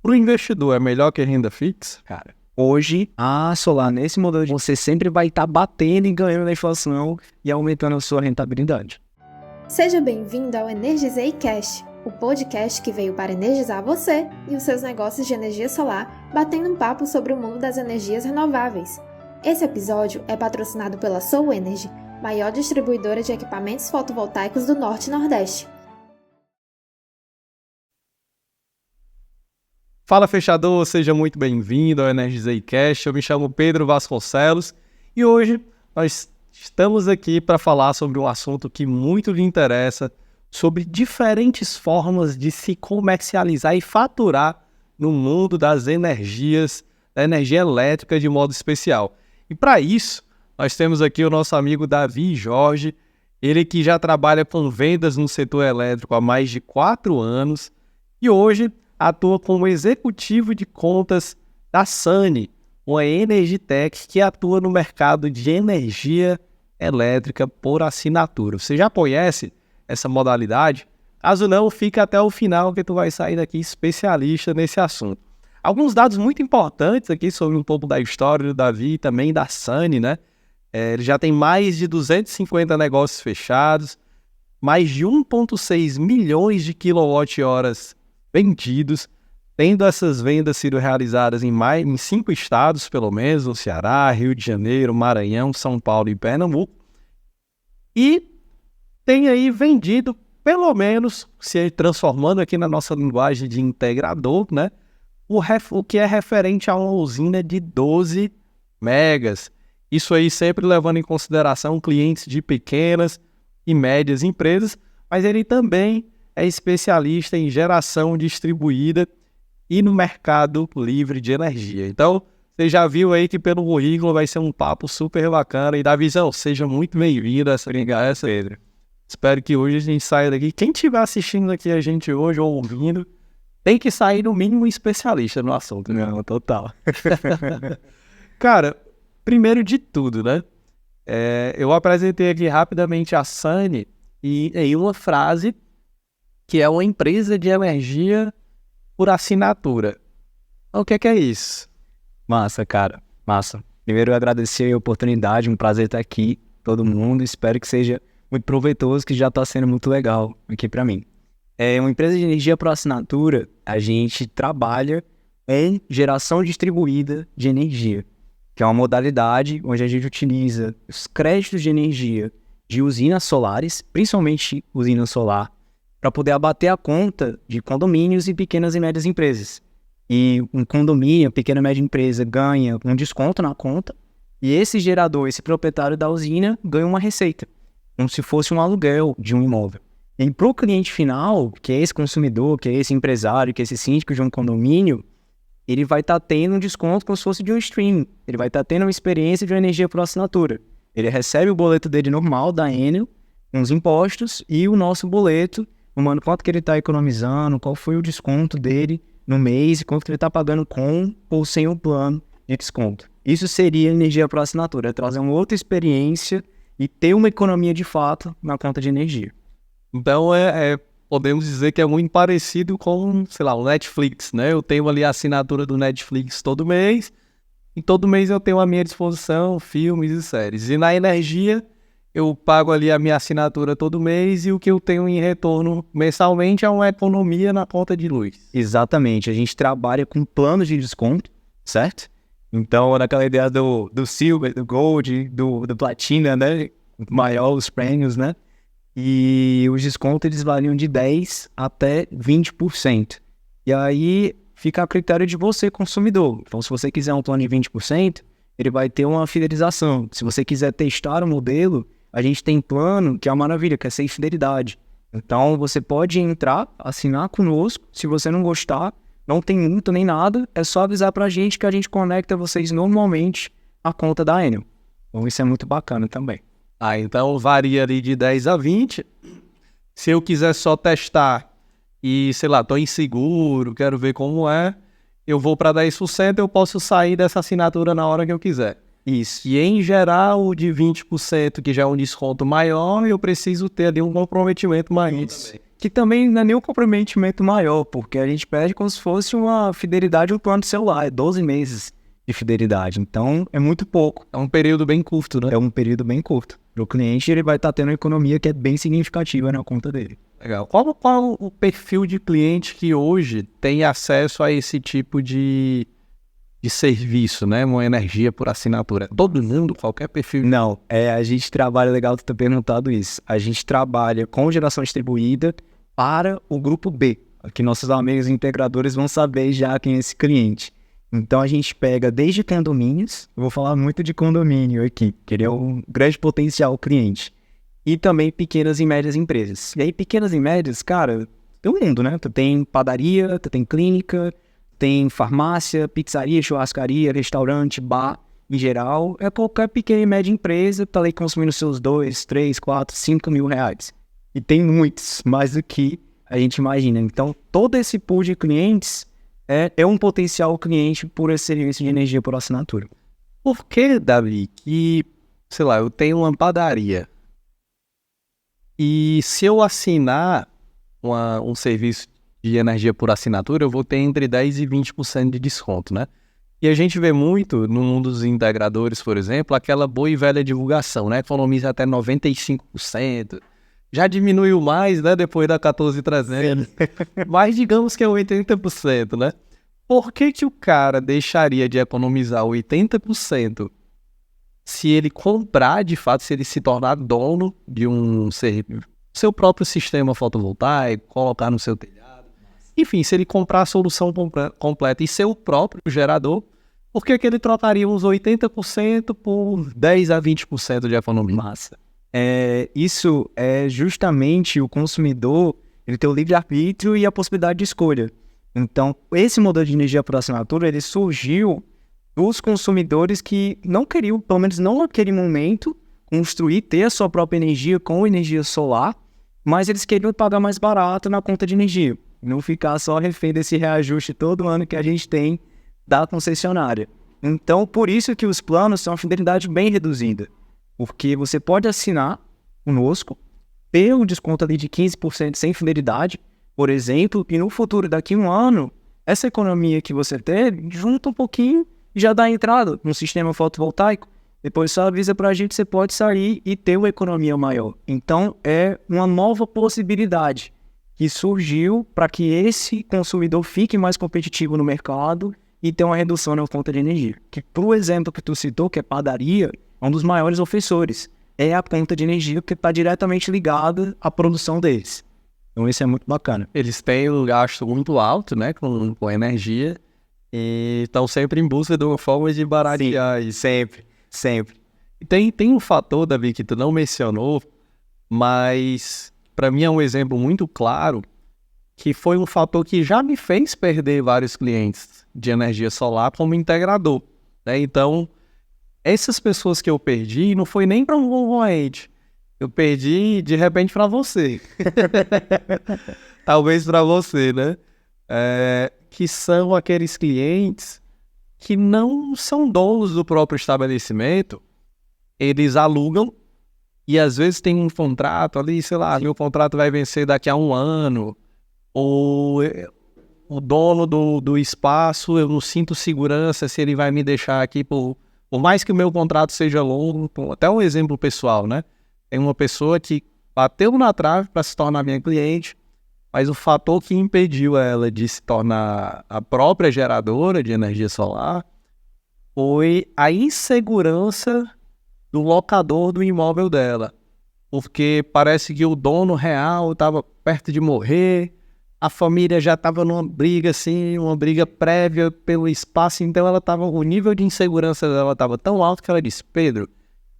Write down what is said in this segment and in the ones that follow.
para o investidor, é melhor que renda fixa? Cara, hoje, a solar, nesse modelo, você sempre vai estar batendo e ganhando na inflação e aumentando a sua rentabilidade. Seja bem-vindo ao Energizei Cash, o podcast que veio para energizar você e os seus negócios de energia solar, batendo um papo sobre o mundo das energias renováveis. Esse episódio é patrocinado pela Soul Energy, maior distribuidora de equipamentos fotovoltaicos do Norte e Nordeste. Fala, fechador, seja muito bem-vindo ao Energizei Cash. Eu me chamo Pedro Vasconcelos e hoje nós estamos aqui para falar sobre um assunto que muito lhe interessa, sobre diferentes formas de se comercializar e faturar no mundo das energias, da energia elétrica de modo especial. E para isso, nós temos aqui o nosso amigo Davi Jorge, ele que já trabalha com vendas no setor elétrico há mais de 4 anos e hoje atua como executivo de contas da Sunny, uma Energitech que atua no mercado de energia elétrica por assinatura. Você já conhece essa modalidade? Caso não, fica até o final que tu vai sair daqui especialista nesse assunto. Alguns dados muito importantes aqui sobre um pouco da história do Davi e também da Sunny, né? Ele já tem mais de 250 negócios fechados, mais de 1,6 milhões de quilowatt-horas vendidos, tendo essas vendas sido realizadas em 5 estados, pelo menos, no Ceará, Rio de Janeiro, Maranhão, São Paulo e Pernambuco. E tem aí vendido, pelo menos, se transformando aqui na nossa linguagem de integrador, né? O que é referente a uma usina de 12 megas. Isso aí sempre levando em consideração clientes de pequenas e médias empresas, mas ele também é especialista em geração distribuída e no mercado livre de energia. Então, você já viu aí que pelo currículo vai ser um papo super bacana. E Davizão, seja muito bem-vindo a essa conversa, Pedro. Espero que hoje a gente saia daqui. Quem estiver assistindo aqui a gente hoje ou ouvindo, tem que sair no mínimo especialista no assunto. Não, total. Cara, primeiro de tudo, né? Eu apresentei aqui rapidamente a Sunny e em uma frase que é uma empresa de energia por assinatura. O que é isso? Massa, cara. Massa. Primeiro, eu agradecer a oportunidade, um prazer estar aqui, todo mundo. Espero que seja muito proveitoso, que já está sendo muito legal aqui para mim. É uma empresa de energia por assinatura, a gente trabalha em geração distribuída de energia, que é uma modalidade onde a gente utiliza os créditos de energia de usinas solares, principalmente usina solar, para poder abater a conta de condomínios e pequenas e médias empresas. E um condomínio, pequena e média empresa, ganha um desconto na conta e esse gerador, esse proprietário da usina, ganha uma receita, como se fosse um aluguel de um imóvel. E para o cliente final, que é esse consumidor, que é esse empresário, que é esse síndico de um condomínio, ele vai estar tendo um desconto como se fosse de um streaming. Ele vai estar tendo uma experiência de uma energia por assinatura. Ele recebe o boleto dele normal, da Enel, com os impostos, e o nosso boleto, mano, quanto que ele está economizando, qual foi o desconto dele no mês, e quanto que ele está pagando com ou sem o plano de desconto. Isso seria energia por assinatura, é trazer uma outra experiência e ter uma economia de fato na conta de energia. Então, podemos dizer que é muito parecido com, sei lá, o Netflix, né? Eu tenho ali a assinatura do Netflix todo mês, e todo mês eu tenho à minha disposição filmes e séries. E na energia, eu pago ali a minha assinatura todo mês e o que eu tenho em retorno mensalmente é uma economia na conta de luz. Exatamente, a gente trabalha com planos de desconto, certo? Então, naquela ideia do Silver, do Gold, do Platina, né? Maior os prêmios, né? E os descontos eles variam de 10% até 20%. E aí fica a critério de você, consumidor. Então, se você quiser um plano de 20%, ele vai ter uma fidelização. Se você quiser testar o modelo, a gente tem plano que é uma maravilha, que é sem fidelidade. Então, você pode entrar, assinar conosco. Se você não gostar, não tem multa nem nada. É só avisar pra gente que a gente conecta vocês normalmente à conta da Enel. Então, isso é muito bacana também. Então varia ali de 10 a 20. Se eu quiser só testar e, sei lá, tô inseguro, quero ver como é, eu vou para 10%, eu posso sair dessa assinatura na hora que eu quiser. Isso. E em geral, o de 20%, que já é um desconto maior, eu preciso ter ali um comprometimento maior. que também não é nem um comprometimento maior, porque a gente pede como se fosse uma fidelidade um plano de celular, é 12 meses de fidelidade, então é muito pouco. É um período bem curto, né? É um período bem curto. Para o cliente, ele vai estar tendo uma economia que é bem significativa na conta dele. Legal. Qual o perfil de cliente que hoje tem acesso a esse tipo de serviço, né? Uma energia por assinatura? Todo mundo, qualquer perfil? Não, a gente trabalha, legal tu ter perguntado isso, a gente trabalha com geração distribuída para o grupo B, que nossos amigos integradores vão saber já quem é esse cliente. Então a gente pega desde condomínios, eu vou falar muito de condomínio aqui, que ele é um grande potencial cliente, e também pequenas e médias empresas. E aí pequenas e médias, cara, tem um mundo, né? Tu tem padaria, tu tem clínica, tem farmácia, pizzaria, churrascaria, restaurante, bar, em geral, é qualquer pequena e média empresa que tá ali consumindo seus 2, 3, 4, 5 mil reais. E tem muitos, mais do que a gente imagina. Então, todo esse pool de clientes é um potencial cliente por esse serviço de energia por assinatura. Por que, Davi, que, sei lá, eu tenho uma padaria e se eu assinar um serviço de energia por assinatura, eu vou ter entre 10% e 20% de desconto, né? E a gente vê muito no mundo dos integradores, por exemplo, aquela boa e velha divulgação, né? Economiza até 95%. Já diminuiu mais, né? Depois da 14.300. Mas digamos que é 80%, né? Por que o cara deixaria de economizar 80% se ele comprar, de fato, se ele se tornar dono de seu próprio sistema fotovoltaico, colocar no seu telhado? Enfim, se ele comprar a solução completa e ser o próprio gerador, por que ele trocaria uns 80% por 10% a 20% de economia? Massa. Isso é justamente o consumidor, ele tem o livre-arbítrio e a possibilidade de escolha. Então, esse modelo de energia por assinatura, ele surgiu dos consumidores que não queriam, pelo menos não naquele momento, construir, ter a sua própria energia com energia solar, mas eles queriam pagar mais barato na conta de energia. Não ficar só refém desse reajuste todo ano que a gente tem da concessionária. Então, por isso que os planos são uma fidelidade bem reduzida. Porque você pode assinar conosco, ter um desconto ali de 15% sem fidelidade, por exemplo, e no futuro, daqui a um ano, essa economia que você teve, junta um pouquinho e já dá entrada no sistema fotovoltaico. Depois só avisa pra gente, você pode sair e ter uma economia maior. Então, é uma nova possibilidade que surgiu para que esse consumidor fique mais competitivo no mercado e tenha uma redução na conta de energia. Que, por exemplo que tu citou, que é padaria, é um dos maiores ofensores. É a conta de energia que está diretamente ligada à produção deles. Então isso é muito bacana. Eles têm um gasto muito alto, né, com energia, e estão sempre em busca de uma forma de baratear. Sim, sempre. Tem um fator, Davi, que tu não mencionou, mas para mim é um exemplo muito claro, que foi um fator que já me fez perder vários clientes de energia solar como integrador, né? Então, essas pessoas que eu perdi não foi nem para um concorrente, eu perdi de repente para você. Talvez para você, né? Que são aqueles clientes que não são donos do próprio estabelecimento, eles alugam e às vezes tem um contrato ali, sei lá, meu contrato vai vencer daqui a um ano, ou o dono do espaço, eu não sinto segurança se ele vai me deixar aqui por mais que o meu contrato seja longo. Até um exemplo pessoal, né? Tem uma pessoa que bateu na trave para se tornar minha cliente, mas o fator que impediu ela de se tornar a própria geradora de energia solar foi a insegurança do locador do imóvel dela. Porque parece que o dono real estava perto de morrer, a família já estava numa briga assim, uma briga prévia pelo espaço, então ela estava, o nível de insegurança dela estava tão alto que ela disse: Pedro,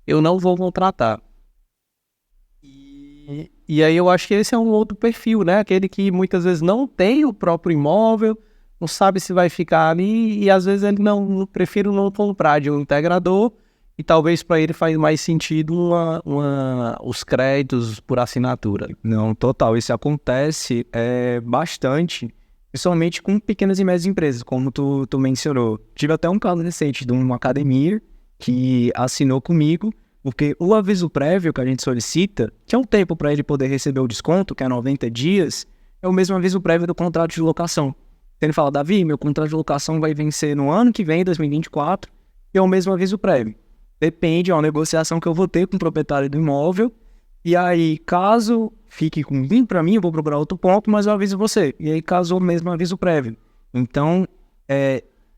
eu não vou contratar. E aí eu acho que esse é um outro perfil, né? Aquele que muitas vezes não tem o próprio imóvel, não sabe se vai ficar ali, e às vezes ele prefere não comprar de um integrador, e talvez para ele faz mais sentido os créditos por assinatura. Não, total, isso acontece bastante, principalmente com pequenas e médias empresas, como tu mencionou. Tive até um caso recente de uma academia que assinou comigo, Porque o aviso prévio que a gente solicita, que é um tempo para ele poder receber o desconto, que é 90 dias, é o mesmo aviso prévio do contrato de locação. Ele fala, Davi, meu contrato de locação vai vencer no ano que vem, 2024, e é o mesmo aviso prévio. Depende, é uma negociação que eu vou ter com o proprietário do imóvel, e aí, caso fique ruim para mim, eu vou procurar outro ponto, mas eu aviso você. E aí, caso o mesmo aviso prévio. Então,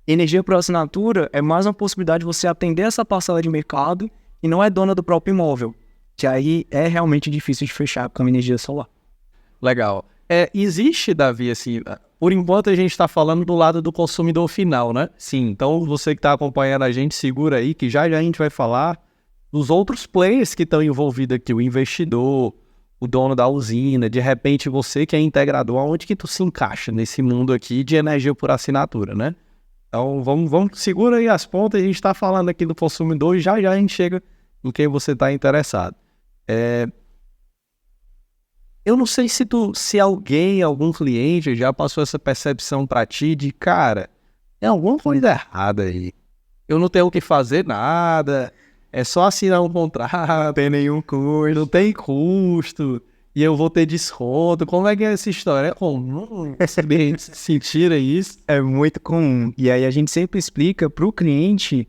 energia por assinatura é mais uma possibilidade de você atender essa parcela de mercado e não é dona do próprio imóvel, que aí é realmente difícil de fechar com energia solar. Legal. Existe, Davi, assim, por enquanto a gente está falando do lado do consumidor final, né? Sim. Então, você que está acompanhando a gente, segura aí, que já a gente vai falar dos outros players que estão envolvidos aqui, o investidor, o dono da usina, de repente você que é integrador, aonde que tu se encaixa nesse mundo aqui de energia por assinatura, né? Então, vamos segura aí as pontas, a gente está falando aqui do consumidor e já a gente chega em quem você está interessado. Eu não sei se alguém, algum cliente já passou essa percepção para ti de, cara, tem alguma coisa errada aí. Eu não tenho o que fazer nada, é só assinar um contrato, não tem nenhum custo, não tem custo, e eu vou ter desconto. Como é que é essa história? É comum sentir isso? É muito comum. E aí a gente sempre explica para o cliente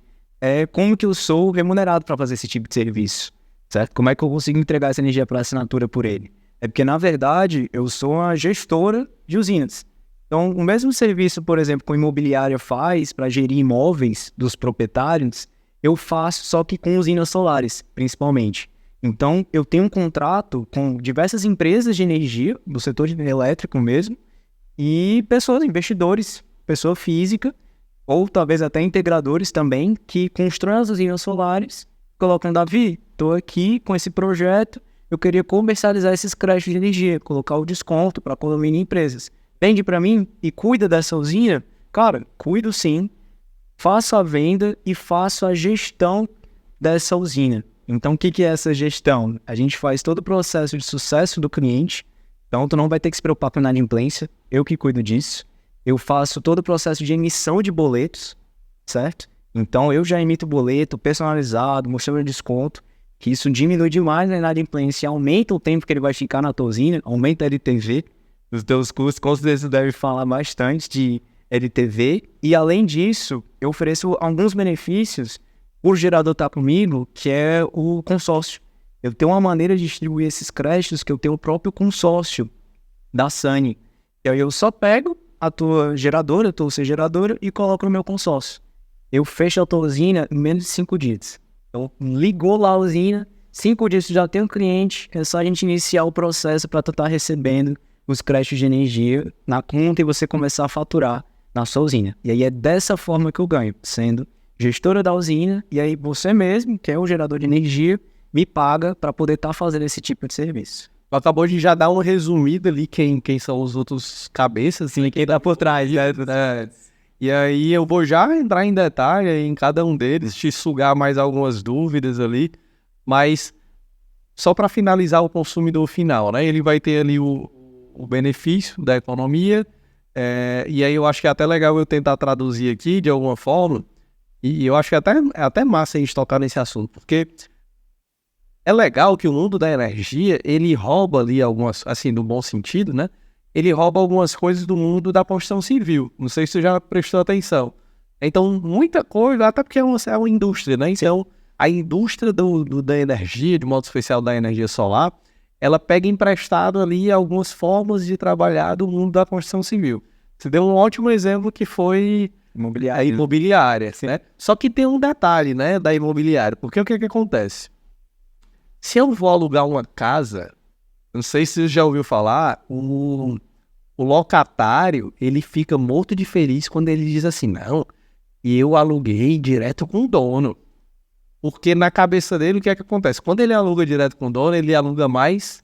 como que eu sou remunerado para fazer esse tipo de serviço, certo? Como é que eu consigo entregar essa energia para assinatura por ele? É porque, na verdade, eu sou uma gestora de usinas. Então, o mesmo serviço, por exemplo, que a imobiliária faz para gerir imóveis dos proprietários, eu faço só que com usinas solares, principalmente. Então, eu tenho um contrato com diversas empresas de energia, do setor elétrico mesmo, e pessoas, investidores, pessoa física, ou talvez até integradores também, que constroem as usinas solares, colocam, Davi, estou aqui com esse projeto, eu queria comercializar esses créditos de energia, colocar o desconto para condomínio e empresas. Vende para mim e cuida dessa usina? Cara, cuido sim. Faço a venda e faço a gestão dessa usina. Então, o que é essa gestão? A gente faz todo o processo de sucesso do cliente. Então, tu não vai ter que se preocupar com inadimplência. Eu que cuido disso. Eu faço todo o processo de emissão de boletos, certo? Então, eu já emito boleto personalizado, mostrando desconto, que isso diminui demais a inadimplência, aumenta o tempo que ele vai ficar na tua usina, aumenta a LTV, os teus custos, com certeza você deve falar bastante de LTV, e além disso, eu ofereço alguns benefícios por gerador estar comigo, que é o consórcio. Eu tenho uma maneira de distribuir esses créditos que eu tenho o próprio consórcio da SANI. E aí eu só pego a tua geradora, a tua geradora, e coloco no meu consórcio. Eu fecho a tua usina em menos de 5 dias. Então, ligou lá a usina, 5 dias já tem um cliente, é só a gente iniciar o processo para tu estar recebendo os créditos de energia na conta e você começar a faturar na sua usina. E aí é dessa forma que eu ganho, sendo gestora da usina, e aí você mesmo, que é o gerador de energia, me paga para poder estar fazendo esse tipo de serviço. Acabou de já dar uma resumida ali quem são os outros cabeças, assim, quem tá por trás, né? E aí eu vou já entrar em detalhe em cada um deles, te sugar mais algumas dúvidas ali, mas só para finalizar o consumidor final, né? Ele vai ter ali o benefício da economia, e aí eu acho que é até legal eu tentar traduzir aqui de alguma forma, e eu acho que é até massa a gente tocar nesse assunto, porque é legal que o mundo da energia, ele rouba ali algumas, assim, no bom sentido, né? Ele rouba algumas coisas do mundo da construção civil. Não sei se você já prestou atenção. Então, muita coisa, até porque é uma indústria, né? Então, a indústria da energia, de modo especial da energia solar, ela pega emprestado ali algumas formas de trabalhar do mundo da construção civil. Você deu um ótimo exemplo que foi a imobiliária, né? Só que tem um detalhe, né, da imobiliária. Porque o que acontece? Se eu vou alugar uma casa, não sei se você já ouviu falar, o locatário, ele fica morto de feliz quando ele diz assim, não, eu aluguei direto com o dono. Porque na cabeça dele, o que acontece? Quando ele aluga direto com o dono, ele aluga mais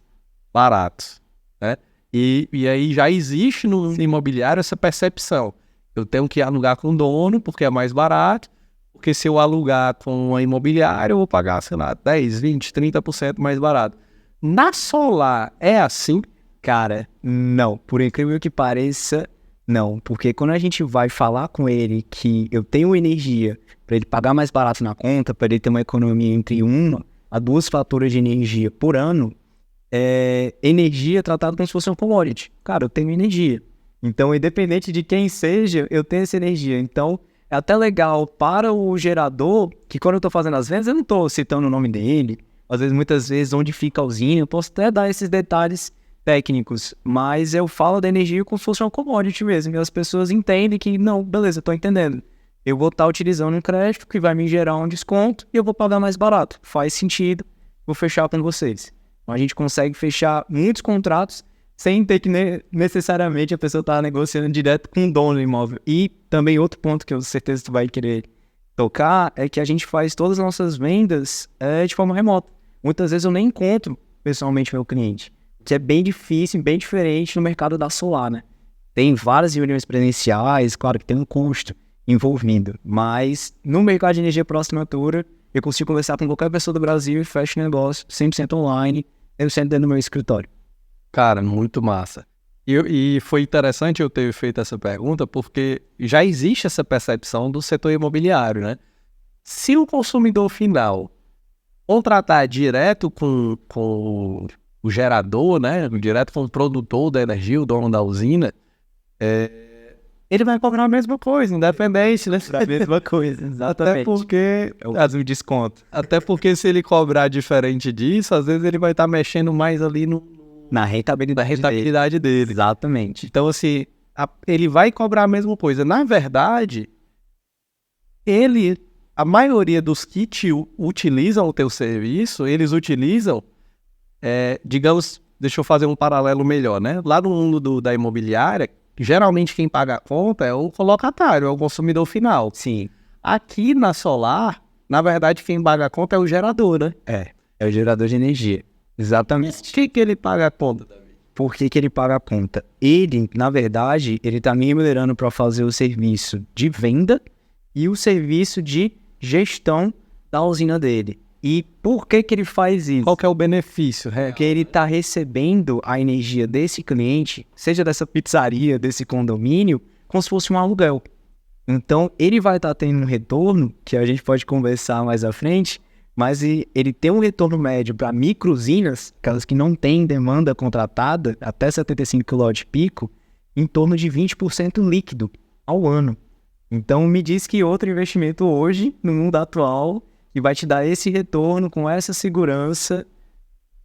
barato, né? E aí já existe no imobiliário essa percepção. Eu tenho que alugar com o dono porque é mais barato, porque se eu alugar com a imobiliária, eu vou pagar, sei lá, 10, 20, 30% mais barato. Na solar é assim? Cara, não. Por incrível que pareça, não. Porque quando a gente vai falar com ele que eu tenho energia para ele pagar mais barato na conta, para ele ter uma economia entre 1 a 2 faturas de energia por ano, energia tratada como se fosse um commodity. Cara, eu tenho energia. Então, independente de quem seja, eu tenho essa energia. Então, é até legal para o gerador, que quando eu estou fazendo as vendas, eu não estou citando o nome dele. Às vezes, muitas vezes, onde fica a usina, eu posso até dar esses detalhes técnicos, mas eu falo da energia como se fosse uma commodity mesmo, e as pessoas entendem que, não, beleza, estou entendendo. Eu vou estar utilizando um crédito que vai me gerar um desconto e eu vou pagar mais barato. Faz sentido, vou fechar com vocês. Então, a gente consegue fechar muitos contratos sem ter que necessariamente a pessoa estar negociando direto com o dono do imóvel. E também outro ponto que eu certeza que tu vai querer tocar é que a gente faz todas as nossas vendas de forma remota. Muitas vezes eu nem encontro pessoalmente meu cliente, que é bem difícil, bem diferente no mercado da solar, né? Tem várias reuniões presenciais, claro que tem um custo envolvido, mas no mercado de energia próxima natura, eu consigo conversar com qualquer pessoa do Brasil e fecho negócio 100% online, eu sento dentro do meu escritório. Cara, muito massa. E foi interessante eu ter feito essa pergunta, porque já existe essa percepção do setor imobiliário, né? Se o consumidor final contratar direto com o gerador, né? Direto com o produtor da energia, o dono da usina, ele vai cobrar a mesma coisa, independente, né? A mesma coisa, exatamente. Até porque o desconto. Até porque se ele cobrar diferente disso, às vezes ele vai estar mexendo mais ali na rentabilidade dele. Exatamente. Então, assim, ele vai cobrar a mesma coisa. Na verdade, a maioria dos que utilizam o teu serviço, eles utilizam, digamos, deixa eu fazer um paralelo melhor, né? Lá no mundo da imobiliária, geralmente quem paga a conta é o colocatário, é o consumidor final. Sim. Aqui na solar, na verdade, quem paga a conta é o gerador, né? É o gerador de energia. Exatamente. Por que ele paga a conta, Davi? Por que ele paga a conta? Ele, na verdade, ele está me remunerando para fazer o serviço de venda e o serviço de gestão da usina dele. E por que ele faz isso? Qual que é o benefício? Porque ele está recebendo a energia desse cliente, seja dessa pizzaria, desse condomínio, como se fosse um aluguel. Então, ele vai estar tendo um retorno, que a gente pode conversar mais à frente, mas ele tem um retorno médio para micro-usinas, aquelas que não têm demanda contratada, até 75 kW de pico, em torno de 20% líquido ao ano. Então, me diz que outro investimento hoje, no mundo atual, que vai te dar esse retorno com essa segurança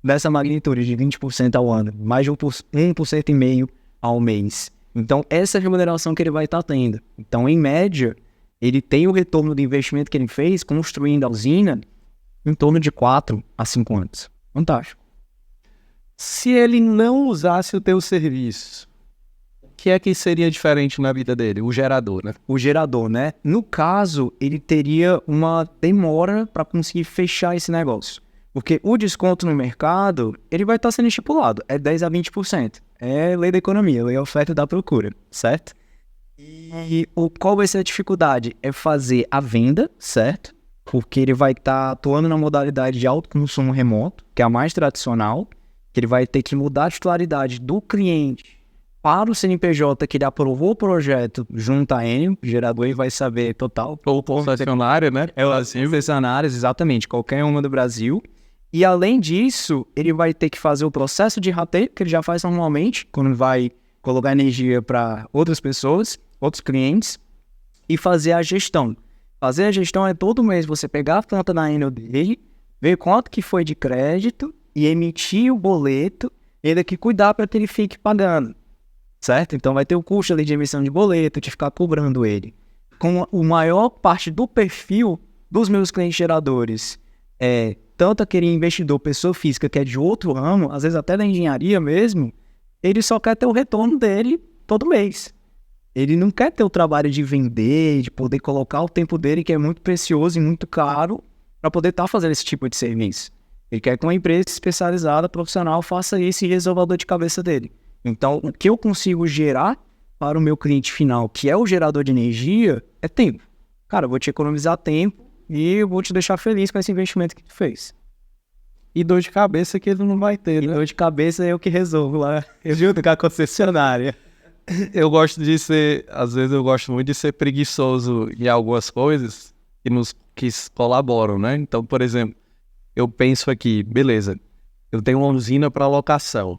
dessa magnitude de 20% ao ano, mais de 1,5% ao mês. Então, essa é a remuneração que ele vai estar tendo. Então, em média, ele tem o retorno do investimento que ele fez construindo a usina em torno de 4 a 5 anos. Fantástico. Se ele não usasse o teu serviço, o que é que seria diferente na vida dele? O gerador, né? O gerador, né? No caso, ele teria uma demora para conseguir fechar esse negócio. Porque o desconto no mercado, ele vai estar sendo estipulado. É 10 a 20%. É lei da economia, lei da oferta e da procura, certo? E qual vai ser a dificuldade? É fazer a venda, certo? Porque ele vai estar atuando na modalidade de autoconsumo remoto, que é a mais tradicional, que ele vai ter que mudar a titularidade do cliente para o CNPJ que ele aprovou o projeto junto à Enel, o gerador ele vai saber total. Ou concessionária, né? Concessionárias, exatamente, qualquer uma do Brasil. E além disso, ele vai ter que fazer o processo de rateio, que ele já faz normalmente, quando vai colocar energia para outras pessoas, outros clientes, e fazer a gestão. Fazer a gestão é todo mês você pegar a conta da Enel dele, ver quanto que foi de crédito e emitir o boleto e ainda que cuidar para que ele fique pagando, certo? Então vai ter o custo ali de emissão de boleto, de ficar cobrando ele. Com a maior parte do perfil dos meus clientes geradores, tanto aquele investidor, pessoa física que é de outro ramo, às vezes até da engenharia mesmo, ele só quer ter o retorno dele todo mês. Ele não quer ter o trabalho de vender, de poder colocar o tempo dele, que é muito precioso e muito caro, para poder estar fazendo esse tipo de serviço. Ele quer que uma empresa especializada, profissional, faça isso e resolva a dor de cabeça dele. Então, o que eu consigo gerar para o meu cliente final, que é o gerador de energia, é tempo. Cara, eu vou te economizar tempo e eu vou te deixar feliz com esse investimento que tu fez. E dor de cabeça que ele não vai ter, né? Dor de cabeça é eu que resolvo lá, junto com a concessionária. Eu gosto de ser, às vezes eu gosto muito de ser preguiçoso em algumas coisas que colaboram, né? Então, por exemplo, eu penso aqui, beleza, eu tenho uma usina para locação.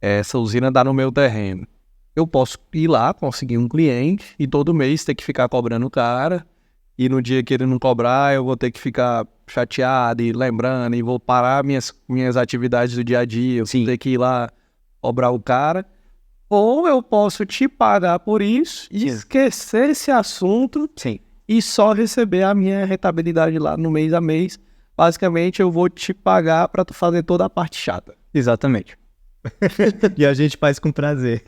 Essa usina dá no meu terreno. Eu posso ir lá, conseguir um cliente e todo mês ter que ficar cobrando o cara. E no dia que ele não cobrar, eu vou ter que ficar chateado e lembrando, e vou parar minhas atividades do dia a dia, eu vou ter que ir lá cobrar o cara. Ou eu posso te pagar por isso e esquecer esse assunto e só receber a minha rentabilidade lá no mês a mês. Basicamente, eu vou te pagar para tu fazer toda a parte chata. Exatamente. E a gente faz com prazer.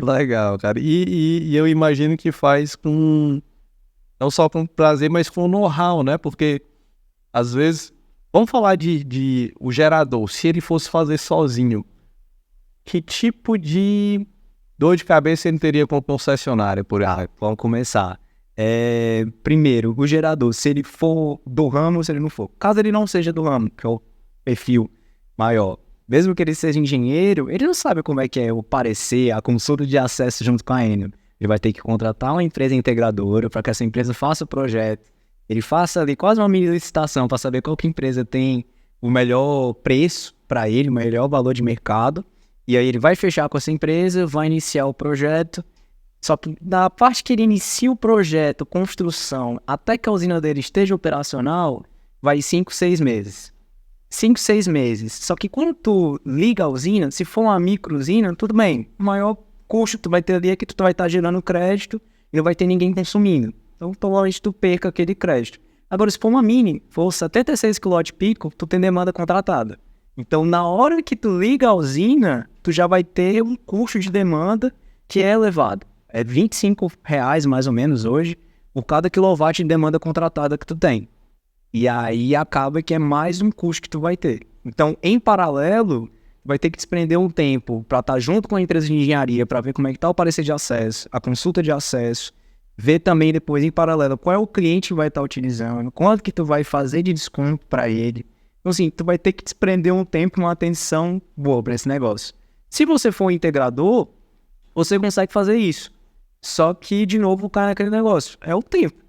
Legal, cara. E eu imagino que faz com... não só com prazer, mas com know-how, né? Porque, às vezes, vamos falar de o gerador. Se ele fosse fazer sozinho, que tipo de dor de cabeça ele teria com o concessionário, por exemplo? Vamos começar. Primeiro, o gerador, se ele for do ramo ou se ele não for. Caso ele não seja do ramo, que é o perfil maior, mesmo que ele seja engenheiro, ele não sabe como é que é o parecer, a consulta de acesso junto com a Enel. Ele vai ter que contratar uma empresa integradora para que essa empresa faça o projeto. Ele faça ali quase uma mini licitação para saber qual que empresa tem o melhor preço para ele, o melhor valor de mercado. E aí ele vai fechar com essa empresa, vai iniciar o projeto. Só que da parte que ele inicia o projeto, construção, até que a usina dele esteja operacional, vai 5, 6 meses. 5, 6 meses. Só que quando tu liga a usina, se for uma micro usina, tudo bem. O maior custo tu vai ter ali é que tu vai estar gerando crédito e não vai ter ninguém consumindo. Então, provavelmente tu perca aquele crédito. Agora, se for uma mini, for 76 kW, tu tem demanda contratada. Então, na hora que tu liga a usina, tu já vai ter um custo de demanda que é elevado. É R$25 mais ou menos hoje por cada quilowatt de demanda contratada que tu tem. E aí acaba que é mais um custo que tu vai ter. Então, em paralelo, vai ter que desprender um tempo para estar junto com a empresa de engenharia para ver como é que está o parecer de acesso, a consulta de acesso, ver também depois em paralelo qual é o cliente que vai estar utilizando, quanto que tu vai fazer de desconto para ele. Então assim, tu vai ter que desprender um tempo e uma atenção boa para esse negócio. Se você for um integrador, você consegue fazer isso. Só que, de novo, cai naquele negócio. É o tempo.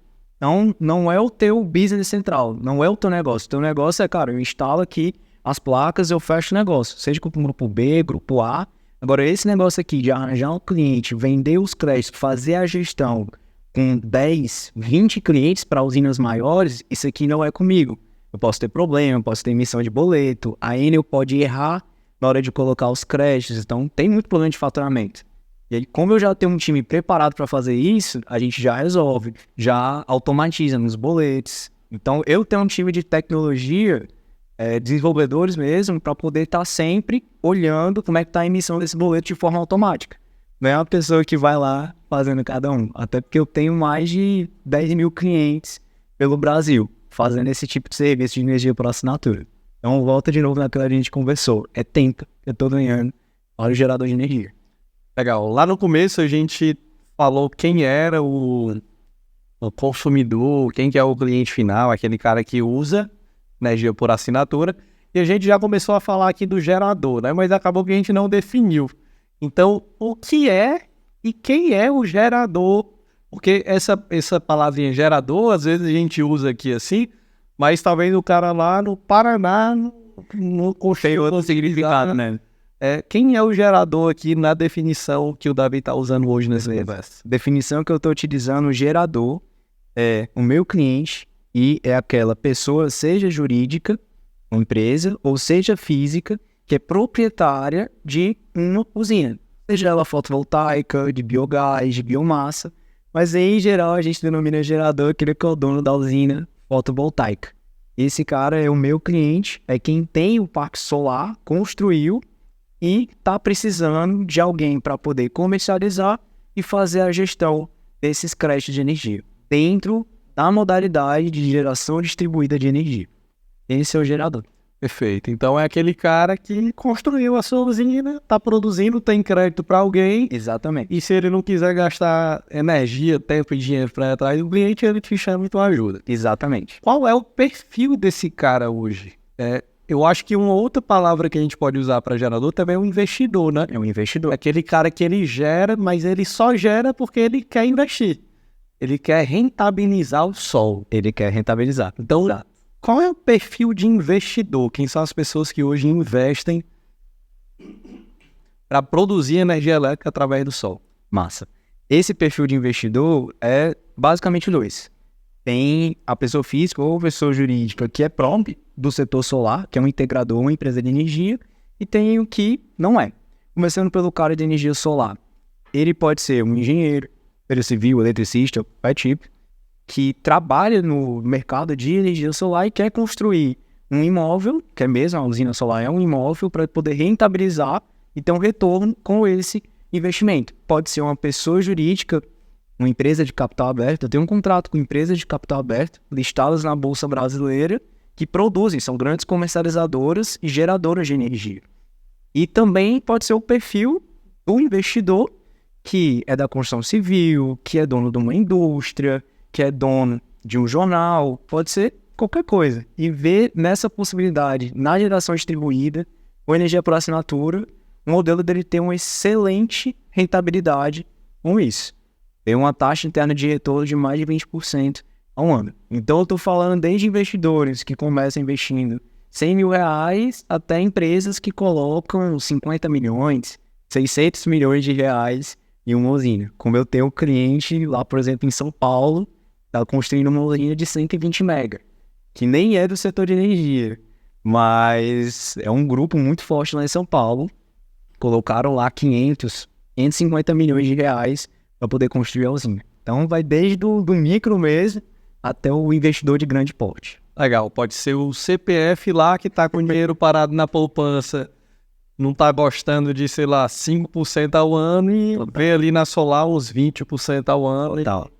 Não é o teu business central, não é o teu negócio. O teu negócio é, cara, eu instalo aqui as placas, eu fecho o negócio, seja com o grupo B, grupo A. Agora, esse negócio aqui de arranjar um cliente, vender os créditos, fazer a gestão com 10, 20 clientes para usinas maiores, isso aqui não é comigo. Eu posso ter problema, posso ter emissão de boleto, a Enel pode errar na hora de colocar os créditos, então tem muito problema de faturamento. E aí, como eu já tenho um time preparado para fazer isso, a gente já resolve, já automatiza nos boletos. Então, eu tenho um time de tecnologia, desenvolvedores mesmo, para poder estar sempre olhando como é que está a emissão desse boleto de forma automática. Não é uma pessoa que vai lá fazendo cada um. Até porque eu tenho mais de 10 mil clientes pelo Brasil fazendo esse tipo de serviço de energia por assinatura. Então, volta de novo naquilo que a gente conversou. É tempo que eu estou ganhando para o gerador de energia. Legal. Lá no começo a gente falou quem era o consumidor, quem que é o cliente final, aquele cara que usa energia por assinatura. E a gente já começou a falar aqui do gerador, né? Mas acabou que a gente não definiu. Então, o que é e quem é o gerador? Porque essa palavrinha gerador, às vezes a gente usa aqui assim, mas talvez o cara lá no Paraná não consegue outro significado, né? Quem é o gerador aqui na definição que o Davi está usando hoje nesse universo? Definição que eu estou utilizando, o gerador é o meu cliente e é aquela pessoa, seja jurídica, uma empresa, ou seja física, que é proprietária de uma usina. Seja ela fotovoltaica, de biogás, de biomassa, mas em geral a gente denomina gerador aquele que é o dono da usina fotovoltaica. Esse cara é o meu cliente, é quem tem o parque solar, construiu, e está precisando de alguém para poder comercializar e fazer a gestão desses créditos de energia, dentro da modalidade de geração distribuída de energia. Esse é o gerador. Perfeito. Então é aquele cara que construiu a sua usina, está produzindo, tem crédito para alguém. Exatamente. E se ele não quiser gastar energia, tempo e dinheiro para ir atrás do cliente, ele te chama e tu ajuda. Exatamente. Qual é o perfil desse cara hoje? Eu acho que uma outra palavra que a gente pode usar para gerador também é um investidor, né? É um investidor. É aquele cara que ele gera, mas ele só gera porque ele quer investir. Ele quer rentabilizar o sol. Ele quer rentabilizar. Então, qual é o perfil de investidor? Quem são as pessoas que hoje investem para produzir energia elétrica através do sol? Massa. Esse perfil de investidor é basicamente dois. Tem a pessoa física ou pessoa jurídica que é própria do setor solar, que é um integrador, uma empresa de energia, e tem o que não é. Começando pelo cara de energia solar. Ele pode ser um engenheiro, engenheiro civil, eletricista, qualquer tipo, que trabalha no mercado de energia solar e quer construir um imóvel, que é mesmo, a usina solar é um imóvel, para poder rentabilizar e ter um retorno com esse investimento. Pode ser uma pessoa jurídica, uma empresa de capital aberto. Eu tenho um contrato com empresas de capital aberto listadas na Bolsa Brasileira que produzem, são grandes comercializadoras e geradoras de energia. E também pode ser o perfil do investidor que é da construção civil, que é dono de uma indústria, que é dono de um jornal, pode ser qualquer coisa. E ver nessa possibilidade, na geração distribuída, ou energia por assinatura, o modelo dele ter uma excelente rentabilidade com isso. Tem uma taxa interna de retorno de mais de 20% ao ano. Então eu estou falando desde investidores que começam investindo R$100 mil até empresas que colocam 50 milhões, 600 milhões de reais em uma usina. Como eu tenho um cliente lá, por exemplo, em São Paulo, está construindo uma usina de 120 mega, que nem é do setor de energia, mas é um grupo muito forte lá em São Paulo. Colocaram lá 550 milhões de reais para poder construir a usina. Então vai desde do micro mesmo até o investidor de grande porte. Legal, pode ser o CPF lá que está com o dinheiro parado na poupança, não está gostando de, sei lá, 5% ao ano e vê ali na Solar uns 20% ao ano. Total.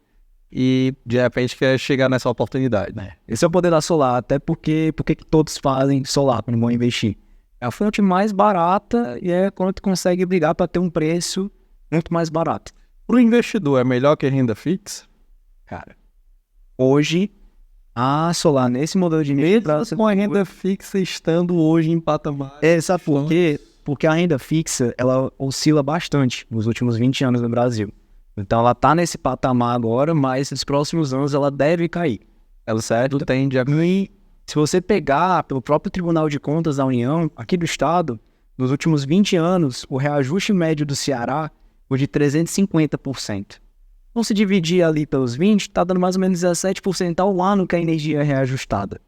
E de repente quer chegar nessa oportunidade. Esse é o poder da Solar, até porque todos fazem solar quando vão investir. É a fonte mais barata e é quando tu consegue brigar para ter um preço muito mais barato. Para o investidor, é melhor que renda fixa? Cara, hoje, a Solar, nesse modelo de mesmo com a renda fixa estando hoje em patamar... Sabe por quê? Porque a renda fixa, ela oscila bastante nos últimos 20 anos no Brasil. Então, ela está nesse patamar agora, mas nos próximos anos ela deve cair. Certo? Tende a... E se você pegar pelo próprio Tribunal de Contas da União, aqui do Estado, nos últimos 20 anos, o reajuste médio do Ceará foi de 350%. Então, se dividir ali pelos 20, está dando mais ou menos 17% ao ano que a energia é reajustada.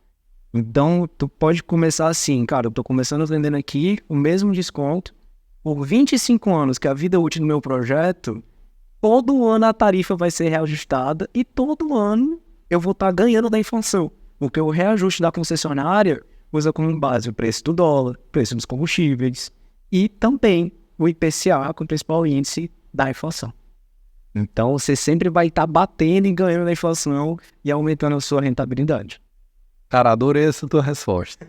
Então, tu pode começar assim, cara, eu estou começando vendendo aqui o mesmo desconto. Por 25 anos, que é a vida útil do meu projeto, todo ano a tarifa vai ser reajustada e todo ano eu vou estar ganhando da inflação. Porque o reajuste da concessionária usa como base o preço do dólar, preço dos combustíveis e também o IPCA, com o principal índice da inflação. Então, você sempre vai estar batendo e ganhando da inflação e aumentando a sua rentabilidade. Cara, adorei essa tua resposta.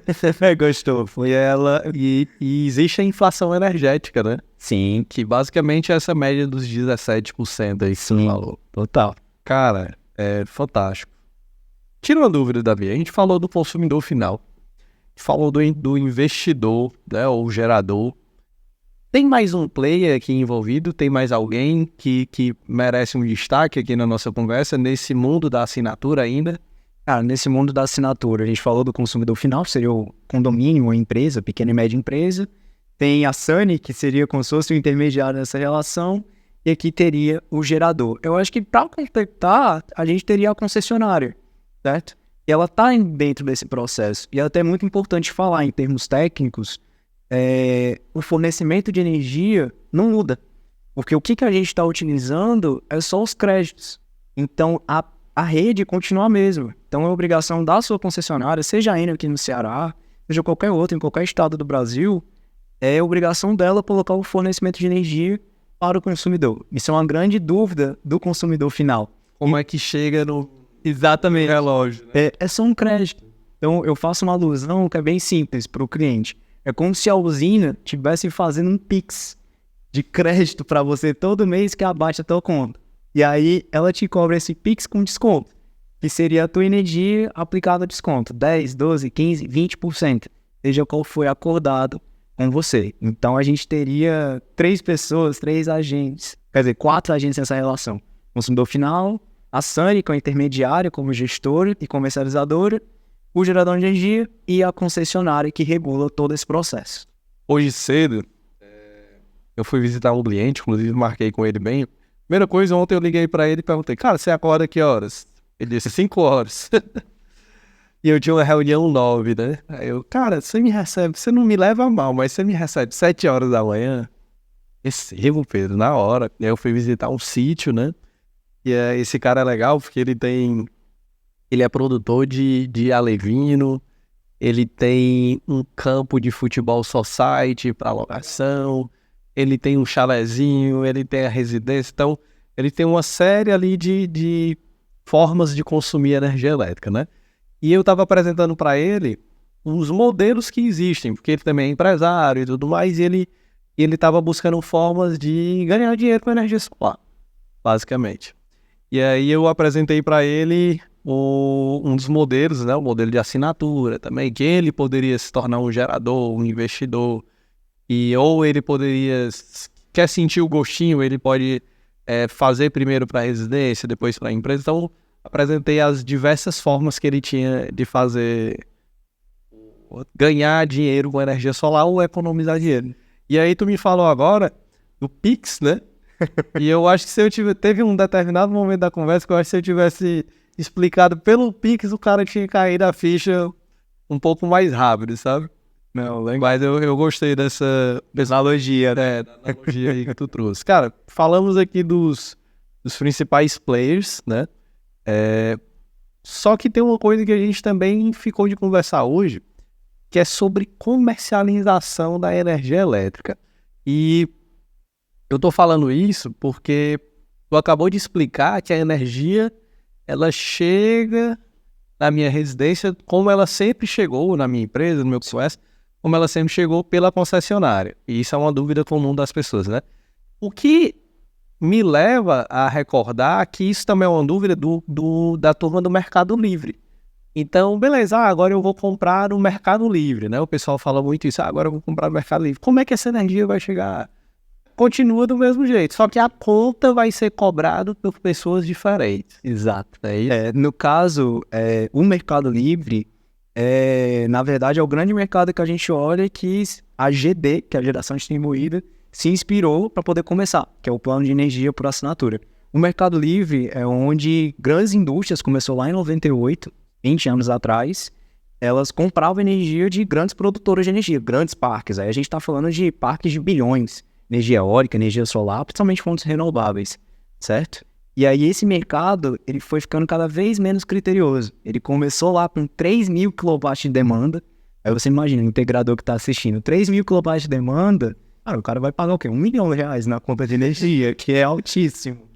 Gostou? Foi ela. E existe a inflação energética, né? Sim. Que basicamente é essa média dos 17% aí que você falou. Total. Cara, é fantástico. Tira uma dúvida, Davi. A gente falou do consumidor final. A gente falou do investidor, né? Ou gerador. Tem mais um player aqui envolvido? Tem mais alguém que merece um destaque aqui na nossa conversa, nesse mundo da assinatura ainda? Cara, nesse mundo da assinatura, a gente falou do consumidor final, que seria o condomínio, a empresa, pequena e média empresa. Tem a SANI, que seria como se fosse o intermediário nessa relação. E aqui teria o gerador. Eu acho que para completar, a gente teria a concessionária, certo? E ela está dentro desse processo. E é até muito importante falar em termos técnicos, o fornecimento de energia não muda. Porque o que a gente está utilizando é só os créditos. Então, a rede continua a mesma. Então, é obrigação da sua concessionária, seja a Enel aqui no Ceará, seja qualquer outra, em qualquer estado do Brasil, é obrigação dela colocar o fornecimento de energia para o consumidor. Isso é uma grande dúvida do consumidor final. Como é que chega no Exatamente. relógio? Né? É só um crédito. Então, eu faço uma alusão que é bem simples para o cliente. É como se a usina estivesse fazendo um Pix de crédito para você todo mês que abate a tua conta. E aí, ela te cobra esse Pix com desconto, que seria a tua energia aplicada a desconto. 10, 12, 15, 20%. Seja qual foi acordado com você. Então, a gente teria 3 pessoas, 3 agentes. Quer dizer, 4 agentes nessa relação. Consumidor final, a SANI, que é a intermediária, como gestora e comercializadora, o gerador de energia e a concessionária que regula todo esse processo. Hoje cedo, eu fui visitar um cliente, inclusive marquei com ele bem. Primeira coisa, ontem eu liguei pra ele e perguntei, cara, você acorda que horas? Ele disse 5 horas. E eu tinha uma reunião 9, né? Aí eu, cara, você me recebe, você não me leva a mal, mas você me recebe 7 horas da manhã? Recebo, Pedro, na hora. E aí eu fui visitar um sítio, né? E esse cara é legal porque ele é produtor de alevino, ele tem um campo de futebol society para locação, ele tem um chalezinho, ele tem a residência, então ele tem uma série ali de formas de consumir energia elétrica, né? E eu estava apresentando para ele os modelos que existem, porque ele também é empresário e tudo mais, e ele estava buscando formas de ganhar dinheiro com energia solar, basicamente. E aí eu apresentei para ele um dos modelos, né, o modelo de assinatura também, que ele poderia se tornar um gerador, um investidor, ou ele poderia, quer sentir o gostinho, ele pode fazer primeiro para a residência, depois para a empresa. Então, apresentei as diversas formas que ele tinha de fazer, ganhar dinheiro com energia solar ou economizar dinheiro. E aí tu me falou agora do Pix, né? E eu acho que teve um determinado momento da conversa que eu acho que se eu tivesse explicado pelo Pix, o cara tinha caído a ficha um pouco mais rápido, sabe? Não, legal. Mas eu gostei dessa analogia, né? Da analogia aí que tu trouxe. Cara, falamos aqui dos principais players, né? Só que tem uma coisa que a gente também ficou de conversar hoje, que é sobre comercialização da energia elétrica. E eu tô falando isso porque tu acabou de explicar que a energia, ela chega na minha residência como ela sempre chegou, na minha empresa, no meu comércio, como ela sempre chegou pela concessionária. E isso é uma dúvida comum das pessoas, né? O que me leva a recordar que isso também é uma dúvida da turma do Mercado Livre. Então, beleza, agora eu vou comprar no Mercado Livre, né? O pessoal fala muito isso, agora eu vou comprar no Mercado Livre. Como é que essa energia vai chegar? Continua do mesmo jeito, só que a conta vai ser cobrada por pessoas diferentes. Exato. No caso, o Mercado Livre, na verdade, é o grande mercado que a gente olha que a GD, que é a geração distribuída, se inspirou para poder começar, que é o plano de energia por assinatura. O Mercado Livre é onde grandes indústrias, começou lá em 98, 20 anos atrás, elas compravam energia de grandes produtoras de energia, grandes parques. Aí a gente está falando de parques de bilhões, energia eólica, energia solar, principalmente fontes renováveis, certo? E aí esse mercado, ele foi ficando cada vez menos criterioso. Ele começou lá com 3.000 kW de demanda. Aí você imagina, o integrador que está assistindo, 3.000 kW de demanda, o cara vai pagar o quê? R$1 milhão na conta de energia, que é altíssimo.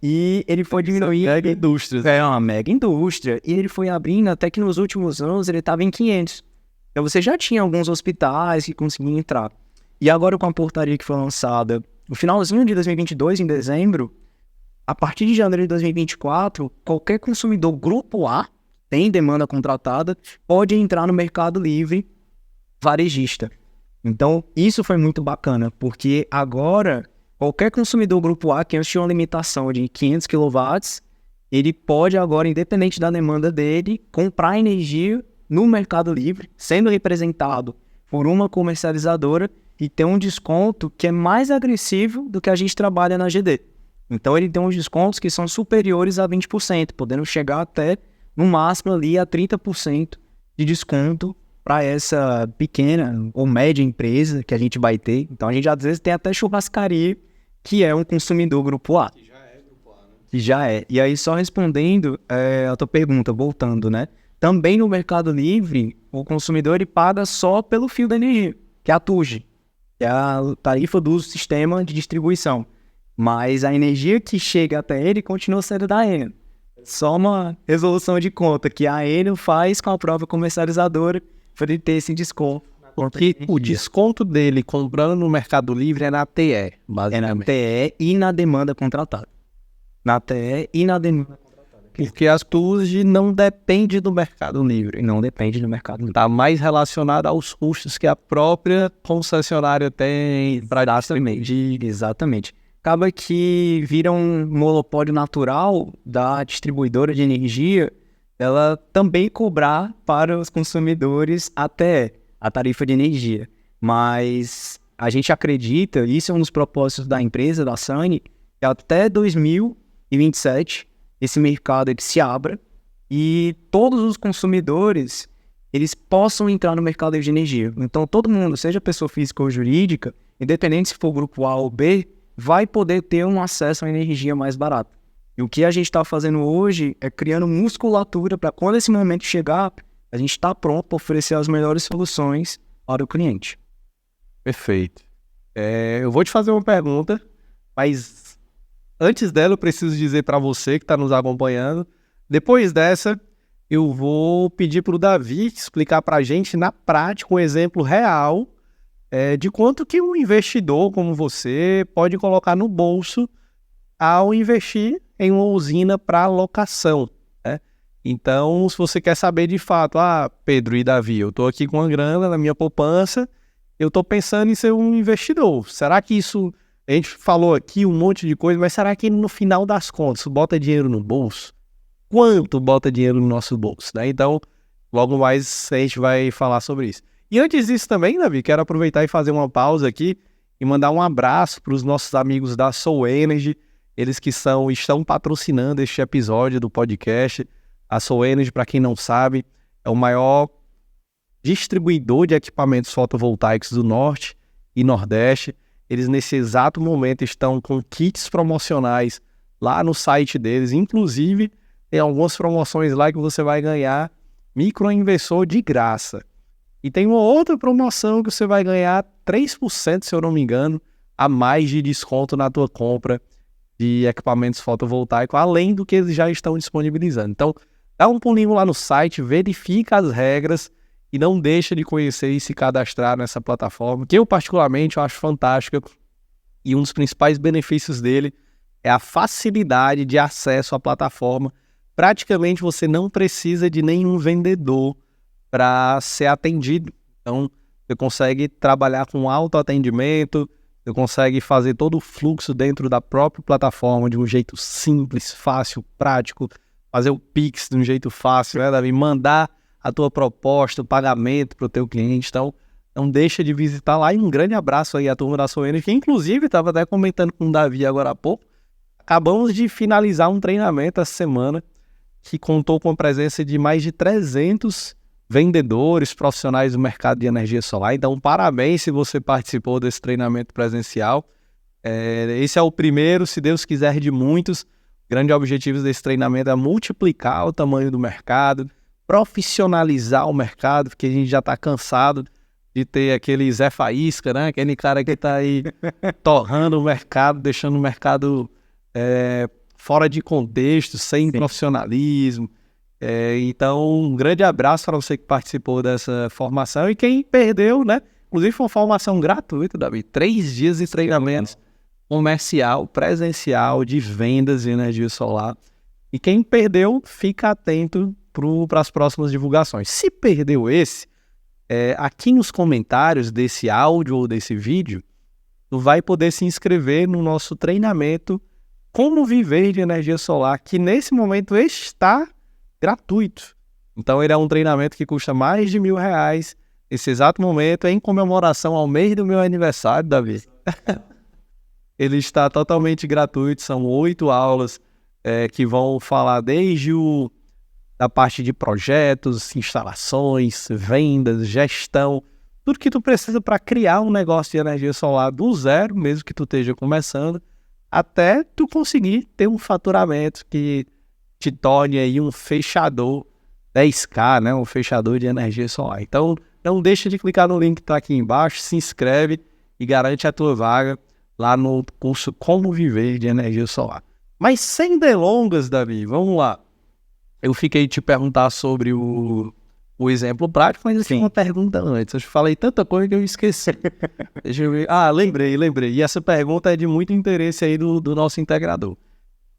E ele foi diminuindo... Mega indústria. É uma mega indústria. E ele foi abrindo até que nos últimos anos ele estava em 500. Então você já tinha alguns hospitais que conseguiam entrar. E agora com a portaria que foi lançada no finalzinho de 2022, em dezembro, a partir de janeiro de 2024, qualquer consumidor grupo A, tem demanda contratada, pode entrar no Mercado Livre varejista. Então, isso foi muito bacana, porque agora, qualquer consumidor grupo A que antes tinha uma limitação de 500 kW, ele pode agora, independente da demanda dele, comprar energia no Mercado Livre, sendo representado por uma comercializadora e ter um desconto que é mais agressivo do que a gente trabalha na GD. Então, ele tem uns descontos que são superiores a 20%, podendo chegar até, no máximo, ali a 30% de desconto para essa pequena ou média empresa que a gente vai ter. Então, a gente às vezes tem até churrascaria, que é um consumidor grupo A. Que já é grupo A, né? Que já é. E aí, só respondendo a tua pergunta, voltando, né? Também no Mercado Livre, o consumidor ele paga só pelo fio da energia, que é a TUG, que é a tarifa do sistema de distribuição. Mas a energia que chega até ele continua sendo da Enel. Só uma resolução de conta que a Enel faz com a própria comercializadora para ele ter esse desconto. Porque o desconto dele comprando no Mercado Livre é na TE, basicamente. É na TE e na demanda contratada. Na TE e na demanda contratada. Porque a TUG não depende do Mercado Livre. Não depende do Mercado Livre. Está mais relacionado aos custos que a própria concessionária tem para distribuir. Exatamente. Acaba que vira um monopólio natural da distribuidora de energia ela também cobrar para os consumidores até a tarifa de energia. Mas a gente acredita, isso é um dos propósitos da empresa, da Sunny, que até 2027 esse mercado ele se abra e todos os consumidores eles possam entrar no mercado de energia. Então todo mundo, seja pessoa física ou jurídica, independente se for grupo A ou B, vai poder ter um acesso à energia mais barata. E o que a gente está fazendo hoje é criando musculatura para quando esse momento chegar, a gente está pronto para oferecer as melhores soluções para o cliente. Perfeito. Eu vou te fazer uma pergunta, mas antes dela eu preciso dizer para você que está nos acompanhando, depois dessa eu vou pedir para o Davi explicar para a gente na prática um exemplo real de quanto que um investidor como você pode colocar no bolso ao investir em uma usina para locação, né? Então, se você quer saber de fato, Pedro e Davi, eu estou aqui com uma grana na minha poupança, eu estou pensando em ser um investidor. Será que isso, a gente falou aqui um monte de coisa, mas será que no final das contas bota dinheiro no bolso? Quanto bota dinheiro no nosso bolso, né? Então, logo mais a gente vai falar sobre isso. E antes disso também, Davi, quero aproveitar e fazer uma pausa aqui e mandar um abraço para os nossos amigos da Soul Energy, eles que estão patrocinando este episódio do podcast. A Soul Energy, para quem não sabe, é o maior distribuidor de equipamentos fotovoltaicos do Norte e Nordeste. Eles, nesse exato momento, estão com kits promocionais lá no site deles. Inclusive, tem algumas promoções lá que você vai ganhar microinversor de graça. E tem uma outra promoção que você vai ganhar 3%, se eu não me engano, a mais de desconto na tua compra de equipamentos fotovoltaicos, além do que eles já estão disponibilizando. Então, dá um pulinho lá no site, verifica as regras e não deixa de conhecer e se cadastrar nessa plataforma, que eu particularmente acho fantástica. E um dos principais benefícios dele é a facilidade de acesso à plataforma. Praticamente você não precisa de nenhum vendedor para ser atendido. Então, você consegue trabalhar com autoatendimento, você consegue fazer todo o fluxo dentro da própria plataforma de um jeito simples, fácil, prático, fazer o Pix de um jeito fácil, né, Davi? Mandar a tua proposta, o pagamento para o teu cliente. Então, não deixa de visitar lá. E um grande abraço aí à turma da Soul Energy, que inclusive estava até comentando com o Davi agora há pouco. Acabamos de finalizar um treinamento essa semana que contou com a presença de mais de 300 vendedores, profissionais do mercado de energia solar. Então, parabéns se você participou desse treinamento presencial. Esse é o primeiro, se Deus quiser, de muitos. O grande objetivo desse treinamento é multiplicar o tamanho do mercado, profissionalizar o mercado, porque a gente já está cansado de ter aquele Zé Faísca, né? Aquele cara que está aí torrando o mercado, deixando o mercado fora de contexto, sem profissionalismo. Então, um grande abraço para você que participou dessa formação e quem perdeu, né? Inclusive foi uma formação gratuita, Davi. 3 dias de treinamentos comercial, presencial, de vendas de energia solar. E quem perdeu, fica atento para as próximas divulgações. Se perdeu aqui nos comentários desse áudio ou desse vídeo, tu vai poder se inscrever no nosso treinamento Como Viver de Energia Solar, que nesse momento está gratuito. Então ele é um treinamento que custa mais de R$1.000 nesse exato momento, em comemoração ao mês do meu aniversário, Davi. Ele está totalmente gratuito, são 8 aulas que vão falar desde da parte de projetos, instalações, vendas, gestão, tudo que tu precisa para criar um negócio de energia solar do zero, mesmo que tu esteja começando, até tu conseguir ter um faturamento que te torne aí um fechador 10K, né? Um fechador de energia solar. Então, não deixa de clicar no link que está aqui embaixo, se inscreve e garante a tua vaga lá no curso Como Viver de Energia Solar. Mas sem delongas, Davi, vamos lá. Eu fiquei te perguntar sobre o exemplo prático, mas eu tinha uma pergunta antes. Eu falei tanta coisa que eu esqueci. Deixa eu ver. Lembrei. E essa pergunta é de muito interesse aí do nosso integrador.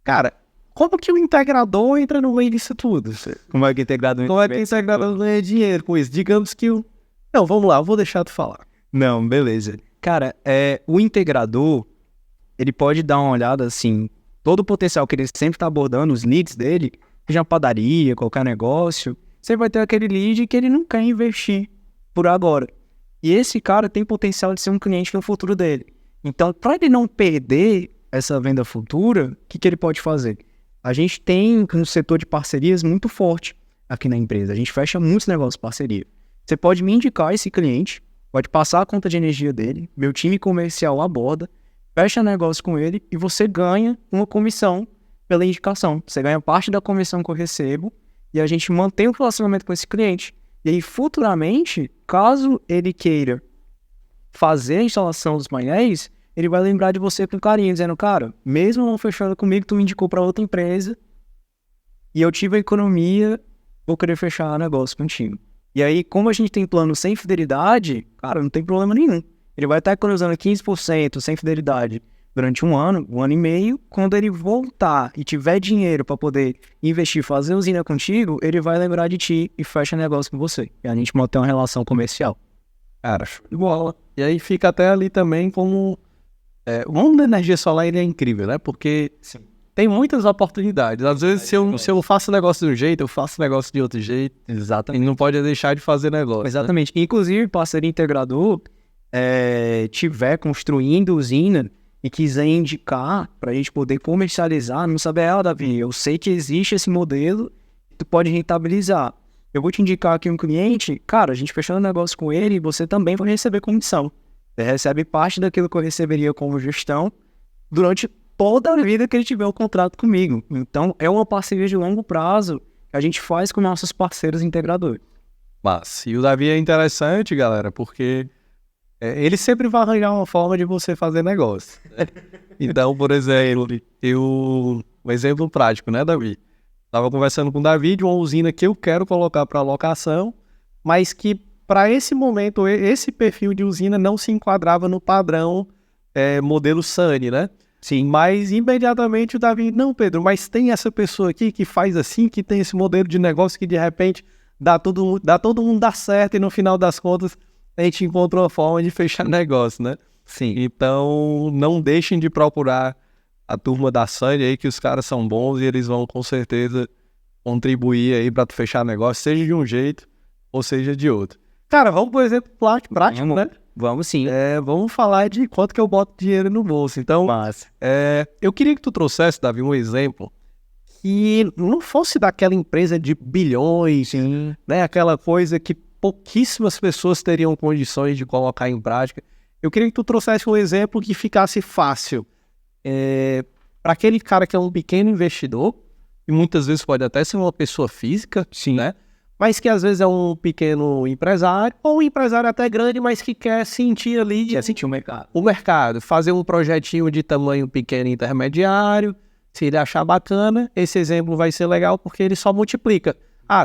Cara, como que o integrador entra no meio disso tudo? Como é que o integrador ganha dinheiro com isso? Digamos que Não, vamos lá, eu vou deixar tu falar. Não, beleza. Cara, o integrador, ele pode dar uma olhada, assim, todo o potencial que ele sempre está abordando, os leads dele, seja uma padaria, qualquer negócio, você vai ter aquele lead que ele não quer investir por agora. E esse cara tem potencial de ser um cliente no futuro dele. Então, para ele não perder essa venda futura, o que ele pode fazer? A gente tem um setor de parcerias muito forte aqui na empresa. A gente fecha muitos negócios de parceria. Você pode me indicar esse cliente, pode passar a conta de energia dele, meu time comercial aborda, fecha negócio com ele e você ganha uma comissão pela indicação. Você ganha parte da comissão que eu recebo e a gente mantém o relacionamento com esse cliente. E aí, futuramente, caso ele queira fazer a instalação dos painéis, ele vai lembrar de você com carinho, dizendo, cara, mesmo não fechando comigo, tu me indicou para outra empresa e eu tive a economia, vou querer fechar negócio contigo. E aí, como a gente tem plano sem fidelidade, cara, não tem problema nenhum. Ele vai estar economizando 15% sem fidelidade durante um ano e meio. Quando ele voltar e tiver dinheiro para poder investir, fazer usina contigo, ele vai lembrar de ti e fecha negócio com você. E a gente mantém uma relação comercial. Cara, show de bola. E aí fica até ali também como... o mundo da energia solar ele é incrível, né? Porque tem muitas oportunidades. Às vezes, se eu faço negócio de um jeito, eu faço negócio de outro jeito. Exatamente. E não pode deixar de fazer negócio. Exatamente. Né? Inclusive, parceiro integrador tiver construindo usina e quiser indicar para a gente poder comercializar, não saber, Davi, eu sei que existe esse modelo, tu pode rentabilizar. Eu vou te indicar aqui um cliente, cara, a gente fechando negócio com ele, você também vai receber comissão. Você recebe parte daquilo que eu receberia como gestão durante toda a vida que ele tiver o contrato comigo. Então, é uma parceria de longo prazo que a gente faz com nossos parceiros integradores. Mas, e o Davi é interessante, galera, porque ele sempre vai arranjar uma forma de você fazer negócio. Né? Então, por exemplo, um exemplo prático, né, Davi? Estava conversando com o Davi de uma usina que eu quero colocar para locação, mas que para esse momento, esse perfil de usina não se enquadrava no padrão modelo Sunny, né? Sim. Mas imediatamente o Davi, não, Pedro, mas tem essa pessoa aqui que faz assim, que tem esse modelo de negócio que de repente todo mundo dá certo e no final das contas a gente encontra uma forma de fechar negócio, né? Sim. Então não deixem de procurar a turma da Sunny aí, que os caras são bons e eles vão com certeza contribuir aí para tu fechar negócio, seja de um jeito ou seja de outro. Cara, vamos por exemplo prático, né? Vamos sim. Vamos falar de quanto que eu boto dinheiro no bolso. Então, eu queria que tu trouxesse, Davi, um exemplo que não fosse daquela empresa de bilhões, Sim. Né? Aquela coisa que pouquíssimas pessoas teriam condições de colocar em prática. Eu queria que tu trouxesse um exemplo que ficasse fácil. Para aquele cara que é um pequeno investidor, e muitas vezes pode até ser uma pessoa física, Sim. Né? Mas que às vezes é um pequeno empresário, ou um empresário até grande, mas que quer sentir ali... Quer sentir o mercado. O mercado, fazer um projetinho de tamanho pequeno e intermediário, se ele achar bacana, esse exemplo vai ser legal porque ele só multiplica.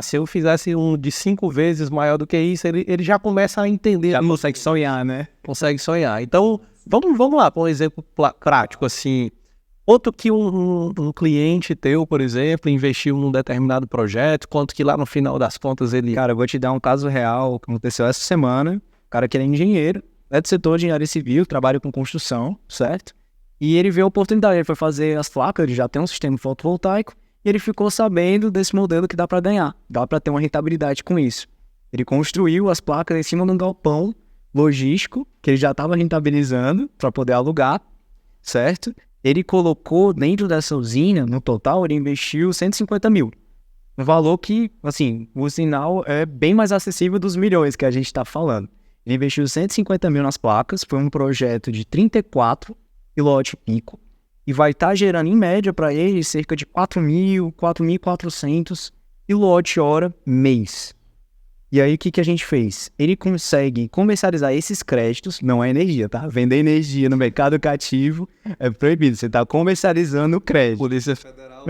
Se eu fizesse um de 5 vezes maior do que isso, ele já começa a entender. Já consegue sonhar, né? Consegue sonhar. Então, vamos lá para um exemplo prático, assim... Quanto que um cliente teu, por exemplo, investiu num determinado projeto, quanto que lá no final das contas ele... Cara, eu vou te dar um caso real que aconteceu essa semana. O cara que ele é engenheiro, é do setor de engenharia civil, trabalha com construção, certo? E ele viu a oportunidade, ele foi fazer as placas, ele já tem um sistema fotovoltaico, e ele ficou sabendo desse modelo que dá para ganhar, dá para ter uma rentabilidade com isso. Ele construiu as placas em cima de um galpão logístico, que ele já estava rentabilizando para poder alugar, certo? Ele colocou dentro dessa usina, no total, ele investiu 150 mil. Um valor que, assim, o sinal é bem mais acessível dos milhões que a gente está falando. Ele investiu 150 mil nas placas, foi um projeto de 34 kW-pico e vai estar gerando, em média, para ele, cerca de 4.000, 4.400 kWh mês. E aí, o que a gente fez? Ele consegue comercializar esses créditos, não é energia, tá? Vender energia no mercado cativo é proibido, você está comercializando o crédito. Polícia Federal...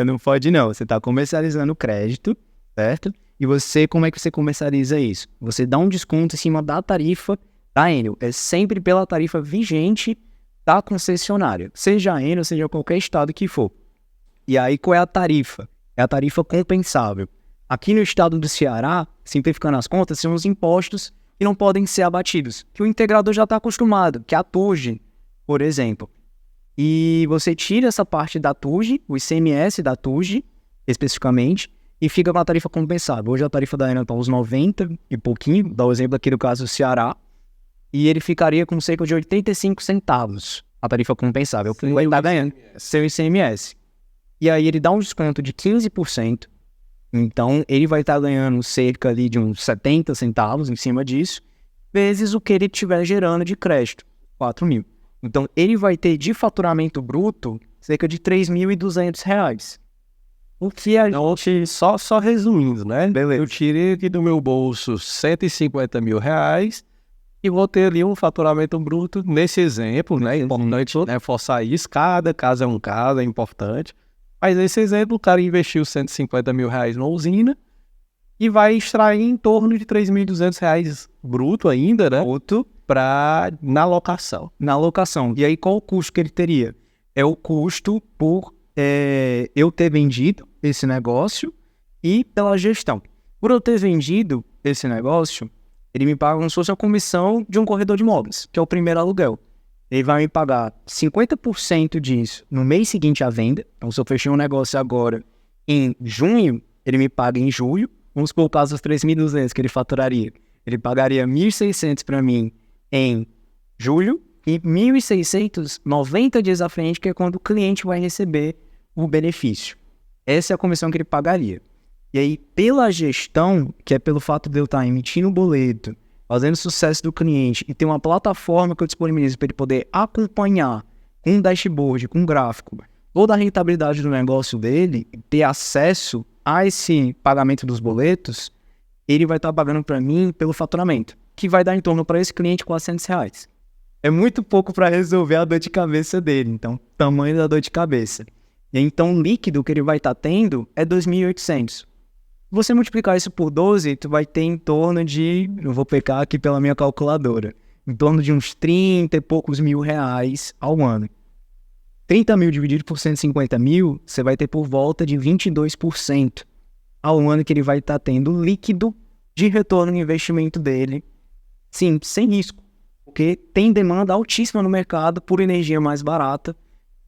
Não pode não, você está comercializando o crédito, certo? E você, como é que você comercializa isso? Você dá um desconto em cima da tarifa da Enel, é sempre pela tarifa vigente da concessionária, seja a Enel, seja qualquer estado que for. E aí, qual é a tarifa? É a tarifa compensável. Aqui no estado do Ceará, simplificando as contas, são os impostos que não podem ser abatidos, que o integrador já está acostumado, que é a TUG, por exemplo. e você tira essa parte da TUG, o ICMS da TUG, especificamente, e fica com a tarifa compensável. Hoje a tarifa da Enel está uns 90 e pouquinho, dá o exemplo aqui do caso do Ceará, e ele ficaria com cerca de 85 centavos, a tarifa compensável, que ele está ganhando, seu ICMS. E aí ele dá um desconto de 15%, então ele vai estar ganhando cerca ali de uns 70 centavos em cima disso, vezes o que ele estiver gerando de crédito, 4 mil. Então ele vai ter de faturamento bruto cerca de R$3.200. O que é... Então, só resumindo, né? Beleza. Eu tirei aqui do meu bolso R$150 mil e vou ter ali um faturamento bruto nesse exemplo, né? É importante reforçar isso, cada caso é um caso, é importante. Mas nesse exemplo, o cara investiu R$150 mil na usina e vai extrair em torno de R$3.200 bruto ainda, né? Bruto Na locação. na locação. E aí qual o custo que ele teria? É o custo por eu ter vendido esse negócio e pela gestão. Por eu ter vendido esse negócio, ele me paga como se fosse a comissão de um corretor de imóveis, que é o primeiro aluguel. Ele vai me pagar 50% disso no mês seguinte à venda. Então, se eu fechei um negócio agora em junho, ele me paga em julho. Vamos colocar os 3.200 que ele faturaria. Ele pagaria 1.600 para mim em julho e 1.600 90 dias à frente, que é quando o cliente vai receber o benefício. Essa é a comissão que ele pagaria. E aí, pela gestão, que é pelo fato de eu estar emitindo o boleto, fazendo sucesso do cliente e ter uma plataforma que eu disponibilizo para ele poder acompanhar com um dashboard, com um gráfico, toda a rentabilidade do negócio dele, ter acesso a esse pagamento dos boletos, ele vai estar pagando para mim pelo faturamento, que vai dar em torno para esse cliente R$400. É muito pouco para resolver a dor de cabeça dele, então, tamanho da dor de cabeça. E então, o líquido que ele vai estar tendo é 2.800. Você multiplicar isso por 12, tu vai ter em torno de, eu vou pegar aqui pela minha calculadora, em torno de uns 30 e poucos mil reais ao ano. 30 mil dividido por 150 mil, você vai ter por volta de 22% ao ano que ele vai estar tendo líquido de retorno no investimento dele. Sim, sem risco, porque tem demanda altíssima no mercado por energia mais barata.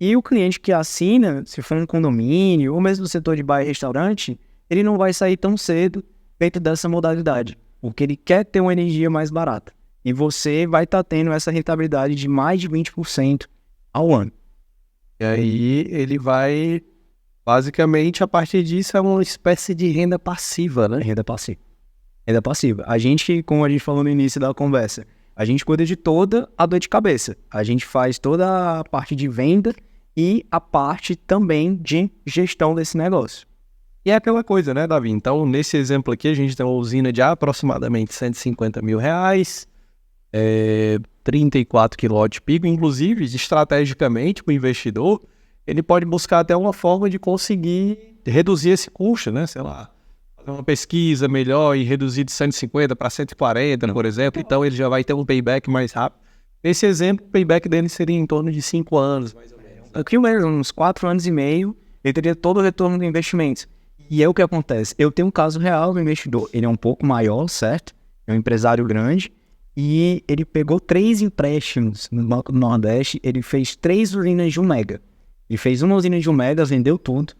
E o cliente que assina, se for um condomínio ou mesmo no setor de bar e restaurante, ele não vai sair tão cedo dentro dessa modalidade, porque ele quer ter uma energia mais barata. E você vai estar tendo essa rentabilidade de mais de 20% ao ano. E aí ele vai, basicamente, a partir disso é uma espécie de renda passiva, né? Renda passiva. Renda passiva. A gente, como a gente falou no início da conversa, a gente cuida de toda a dor de cabeça. A gente faz toda a parte de venda e a parte também de gestão desse negócio. E é aquela coisa, né, Davi? Então, nesse exemplo aqui, a gente tem uma usina de aproximadamente R$150 mil, 34 kW-pico. Inclusive, estrategicamente, para o investidor, ele pode buscar até uma forma de conseguir reduzir esse custo, né? Sei lá, fazer uma pesquisa melhor e reduzir de 150 para 140, por exemplo. Então, ele já vai ter um payback mais rápido. Nesse exemplo, o payback dele seria em torno de 5 anos, mais ou menos. Aqui mesmo, uns 4 anos e meio, ele teria todo o retorno do investimento. E é o que acontece. Eu tenho um caso real do investidor. Ele é um pouco maior, certo? É um empresário grande. E ele pegou 3 empréstimos no Banco do Nordeste. Ele fez 3 usinas de 1 mega. Ele fez uma usina de 1 mega, vendeu tudo.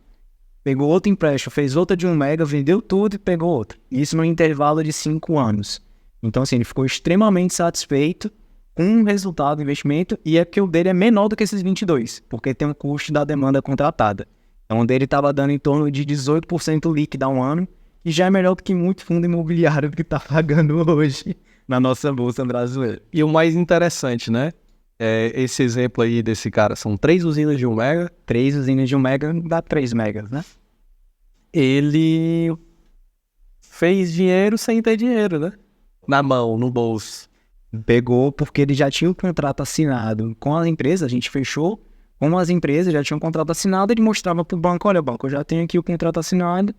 Pegou outro empréstimo, fez outra de 1 mega, vendeu tudo e pegou outra. Isso no intervalo de 5 anos. Então, assim, ele ficou extremamente satisfeito com o resultado do investimento. E é que o dele é menor do que esses 22, porque tem um custo da demanda contratada. Então, o dele estava dando em torno de 18% líquido ao ano, e já é melhor do que muito fundo imobiliário que está pagando hoje na nossa bolsa brasileira. E o mais interessante, né? Esse exemplo aí desse cara, são 3 usinas de 1 mega. 3 usinas de 1 mega dá 3 megas, né? Ele fez dinheiro sem ter dinheiro, né? Na mão, no bolso. Pegou porque ele já tinha um contrato assinado com a empresa, a gente fechou. Como as empresas já tinham um contrato assinado, ele mostrava para o banco, olha, banco, eu já tenho aqui o contrato assinado.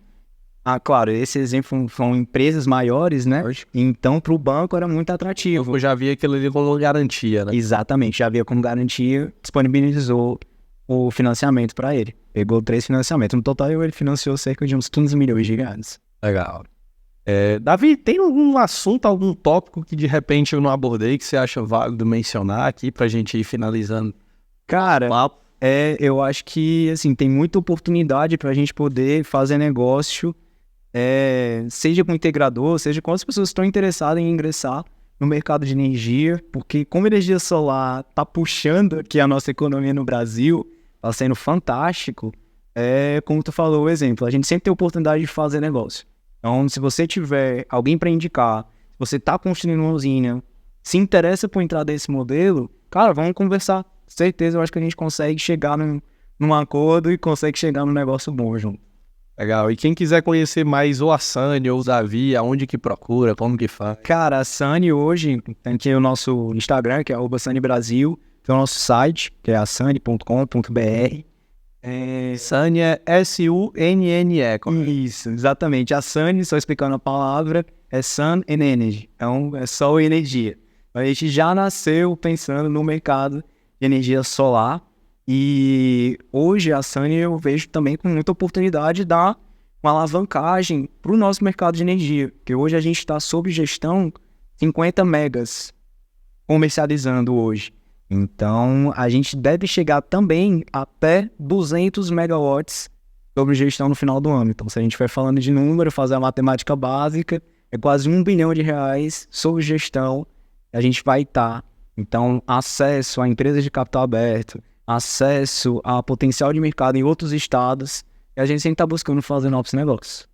Ah, claro, esse exemplo são empresas maiores, né? Então, para o banco era muito atrativo. Eu já vi aquilo ali como garantia, né? Exatamente, já via como garantia, disponibilizou o financiamento para ele. Pegou 3 financiamentos. No total, ele financiou cerca de uns 15 milhões de reais. Legal. Davi, tem algum assunto, algum tópico que de repente eu não abordei que você acha válido mencionar aqui para a gente ir finalizando Cara, eu acho que, assim, tem muita oportunidade para a gente poder fazer negócio, seja com integrador, seja com as pessoas que estão interessadas em ingressar no mercado de energia, porque como a energia solar está puxando aqui a nossa economia no Brasil, está sendo fantástico, como tu falou o exemplo, a gente sempre tem oportunidade de fazer negócio. Então, se você tiver alguém para indicar, se você está construindo uma usina, se interessa por entrar nesse modelo, cara, vamos conversar. Certeza, eu acho que a gente consegue chegar num acordo e consegue chegar num negócio bom junto. Legal. E quem quiser conhecer mais ou a Sunny ou o Davi, aonde que procura, como que faz? Cara, a Sunny hoje, tem aqui o nosso Instagram, que é @sunnybrasil, tem o nosso site, que é asunny.com.br. Sunny é S-U-N-N-E. Isso, exatamente. A Sunny, só explicando a palavra, é Sun and Energy, então é sol e energia. A gente já nasceu pensando no mercado de energia solar, e hoje a Sunny eu vejo também com muita oportunidade de dar uma alavancagem para o nosso mercado de energia, porque hoje a gente está sob gestão 50 megas comercializando hoje. Então a gente deve chegar também até 200 megawatts sob gestão no final do ano. Então se a gente for falando de número, fazer a matemática básica, é quase R$1 bilhão sob gestão a gente vai estar. Então, acesso a empresas de capital aberto, acesso a potencial de mercado em outros estados, e a gente sempre está buscando fazer novos negócios.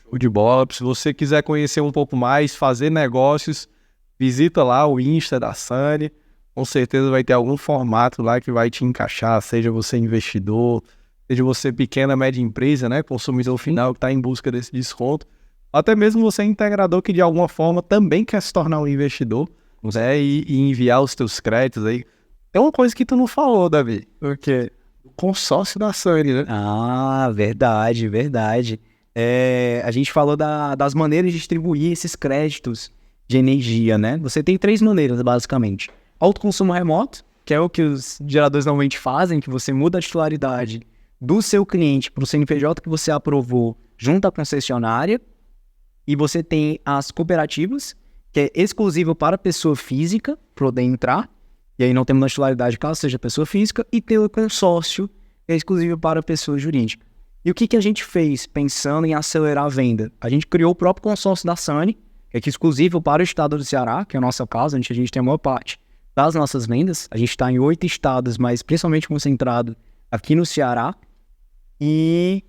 Show de bola. Se você quiser conhecer um pouco mais, fazer negócios, visita lá o Insta da Sunny. Com certeza vai ter algum formato lá que vai te encaixar, seja você investidor, seja você pequena, média empresa, né, consumidor final que está em busca desse desconto. Até mesmo você integrador que de alguma forma também quer se tornar um investidor, né, e enviar os teus créditos aí. Tem uma coisa que tu não falou, Davi. O quê? O consórcio da Sunny, né? Ah, verdade. A gente falou das maneiras de distribuir esses créditos de energia, né? Você tem 3 maneiras, basicamente. Autoconsumo remoto, que é o que os geradores normalmente fazem, que você muda a titularidade do seu cliente para o CNPJ que você aprovou junto à concessionária. E você tem as cooperativas, que é exclusivo para pessoa física, poder entrar. E aí não temos titularidade caso seja pessoa física. E tem o consórcio, que é exclusivo para pessoa jurídica. E o que a gente fez pensando em acelerar a venda? A gente criou o próprio consórcio da Sunny, que é exclusivo para o estado do Ceará, que é o nosso caso, a gente tem a maior parte das nossas vendas. A gente está em 8 estados, mas principalmente concentrado aqui no Ceará. E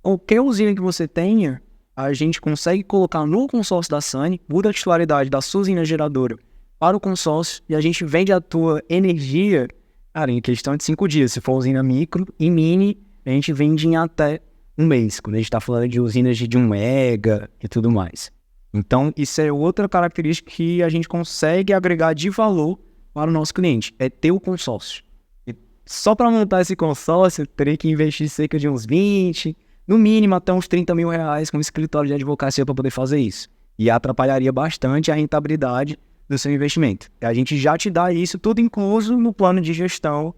qualquer usina que você tenha, a gente consegue colocar no consórcio da Sunny, muda a titularidade da sua usina geradora para o consórcio e a gente vende a tua energia, cara, em questão de 5 dias. Se for usina micro e mini, a gente vende em até um mês, quando a gente está falando de usinas de 1 mega e tudo mais. Então, isso é outra característica que a gente consegue agregar de valor para o nosso cliente, é ter o consórcio. E só para montar esse consórcio, teria que investir cerca de uns 20, no mínimo até uns R$30 mil com um escritório de advocacia para poder fazer isso. E atrapalharia bastante a rentabilidade do seu investimento. E a gente já te dá isso tudo incluso no plano de gestão,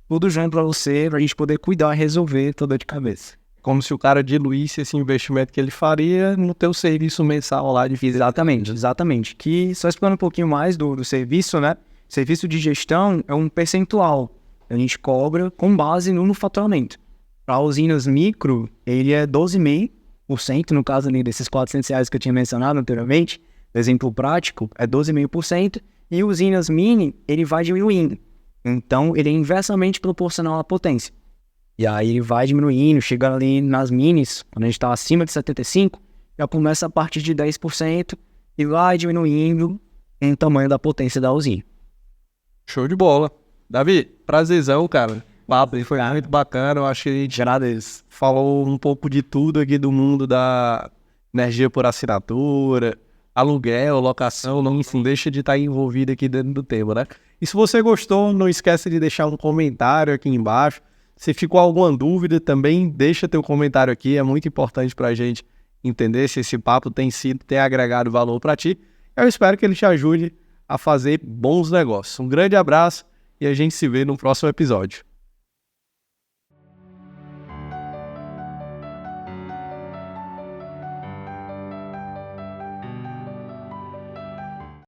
tudo junto para você, para a gente poder cuidar e resolver toda de cabeça. Como se o cara diluísse esse investimento que ele faria no teu serviço mensal lá de física. Exatamente. Que, só explicando um pouquinho mais do serviço, né? Serviço de gestão é um percentual. A gente cobra com base no faturamento. Para usinas micro, ele é 12,5%, no caso ali desses R$400 que eu tinha mencionado anteriormente. Exemplo prático, é 12,5%. E usinas mini, ele vai diminuindo. Então, ele é inversamente proporcional à potência. E aí ele vai diminuindo, chegando ali nas minis, quando a gente está acima de 75%, já começa a partir de 10% e vai diminuindo o tamanho da potência da usina. Show de bola. Davi, prazerzão, cara. Papo foi muito bacana. Eu acho que a gente falou um pouco de tudo aqui do mundo da energia por assinatura, aluguel, locação, não deixa de estar envolvido aqui dentro do tema, né? E se você gostou, não esquece de deixar um comentário aqui embaixo. Se ficou alguma dúvida, também deixa teu comentário aqui. É muito importante para a gente entender se esse papo tem agregado valor para ti. Eu espero que ele te ajude a fazer bons negócios. Um grande abraço e a gente se vê no próximo episódio.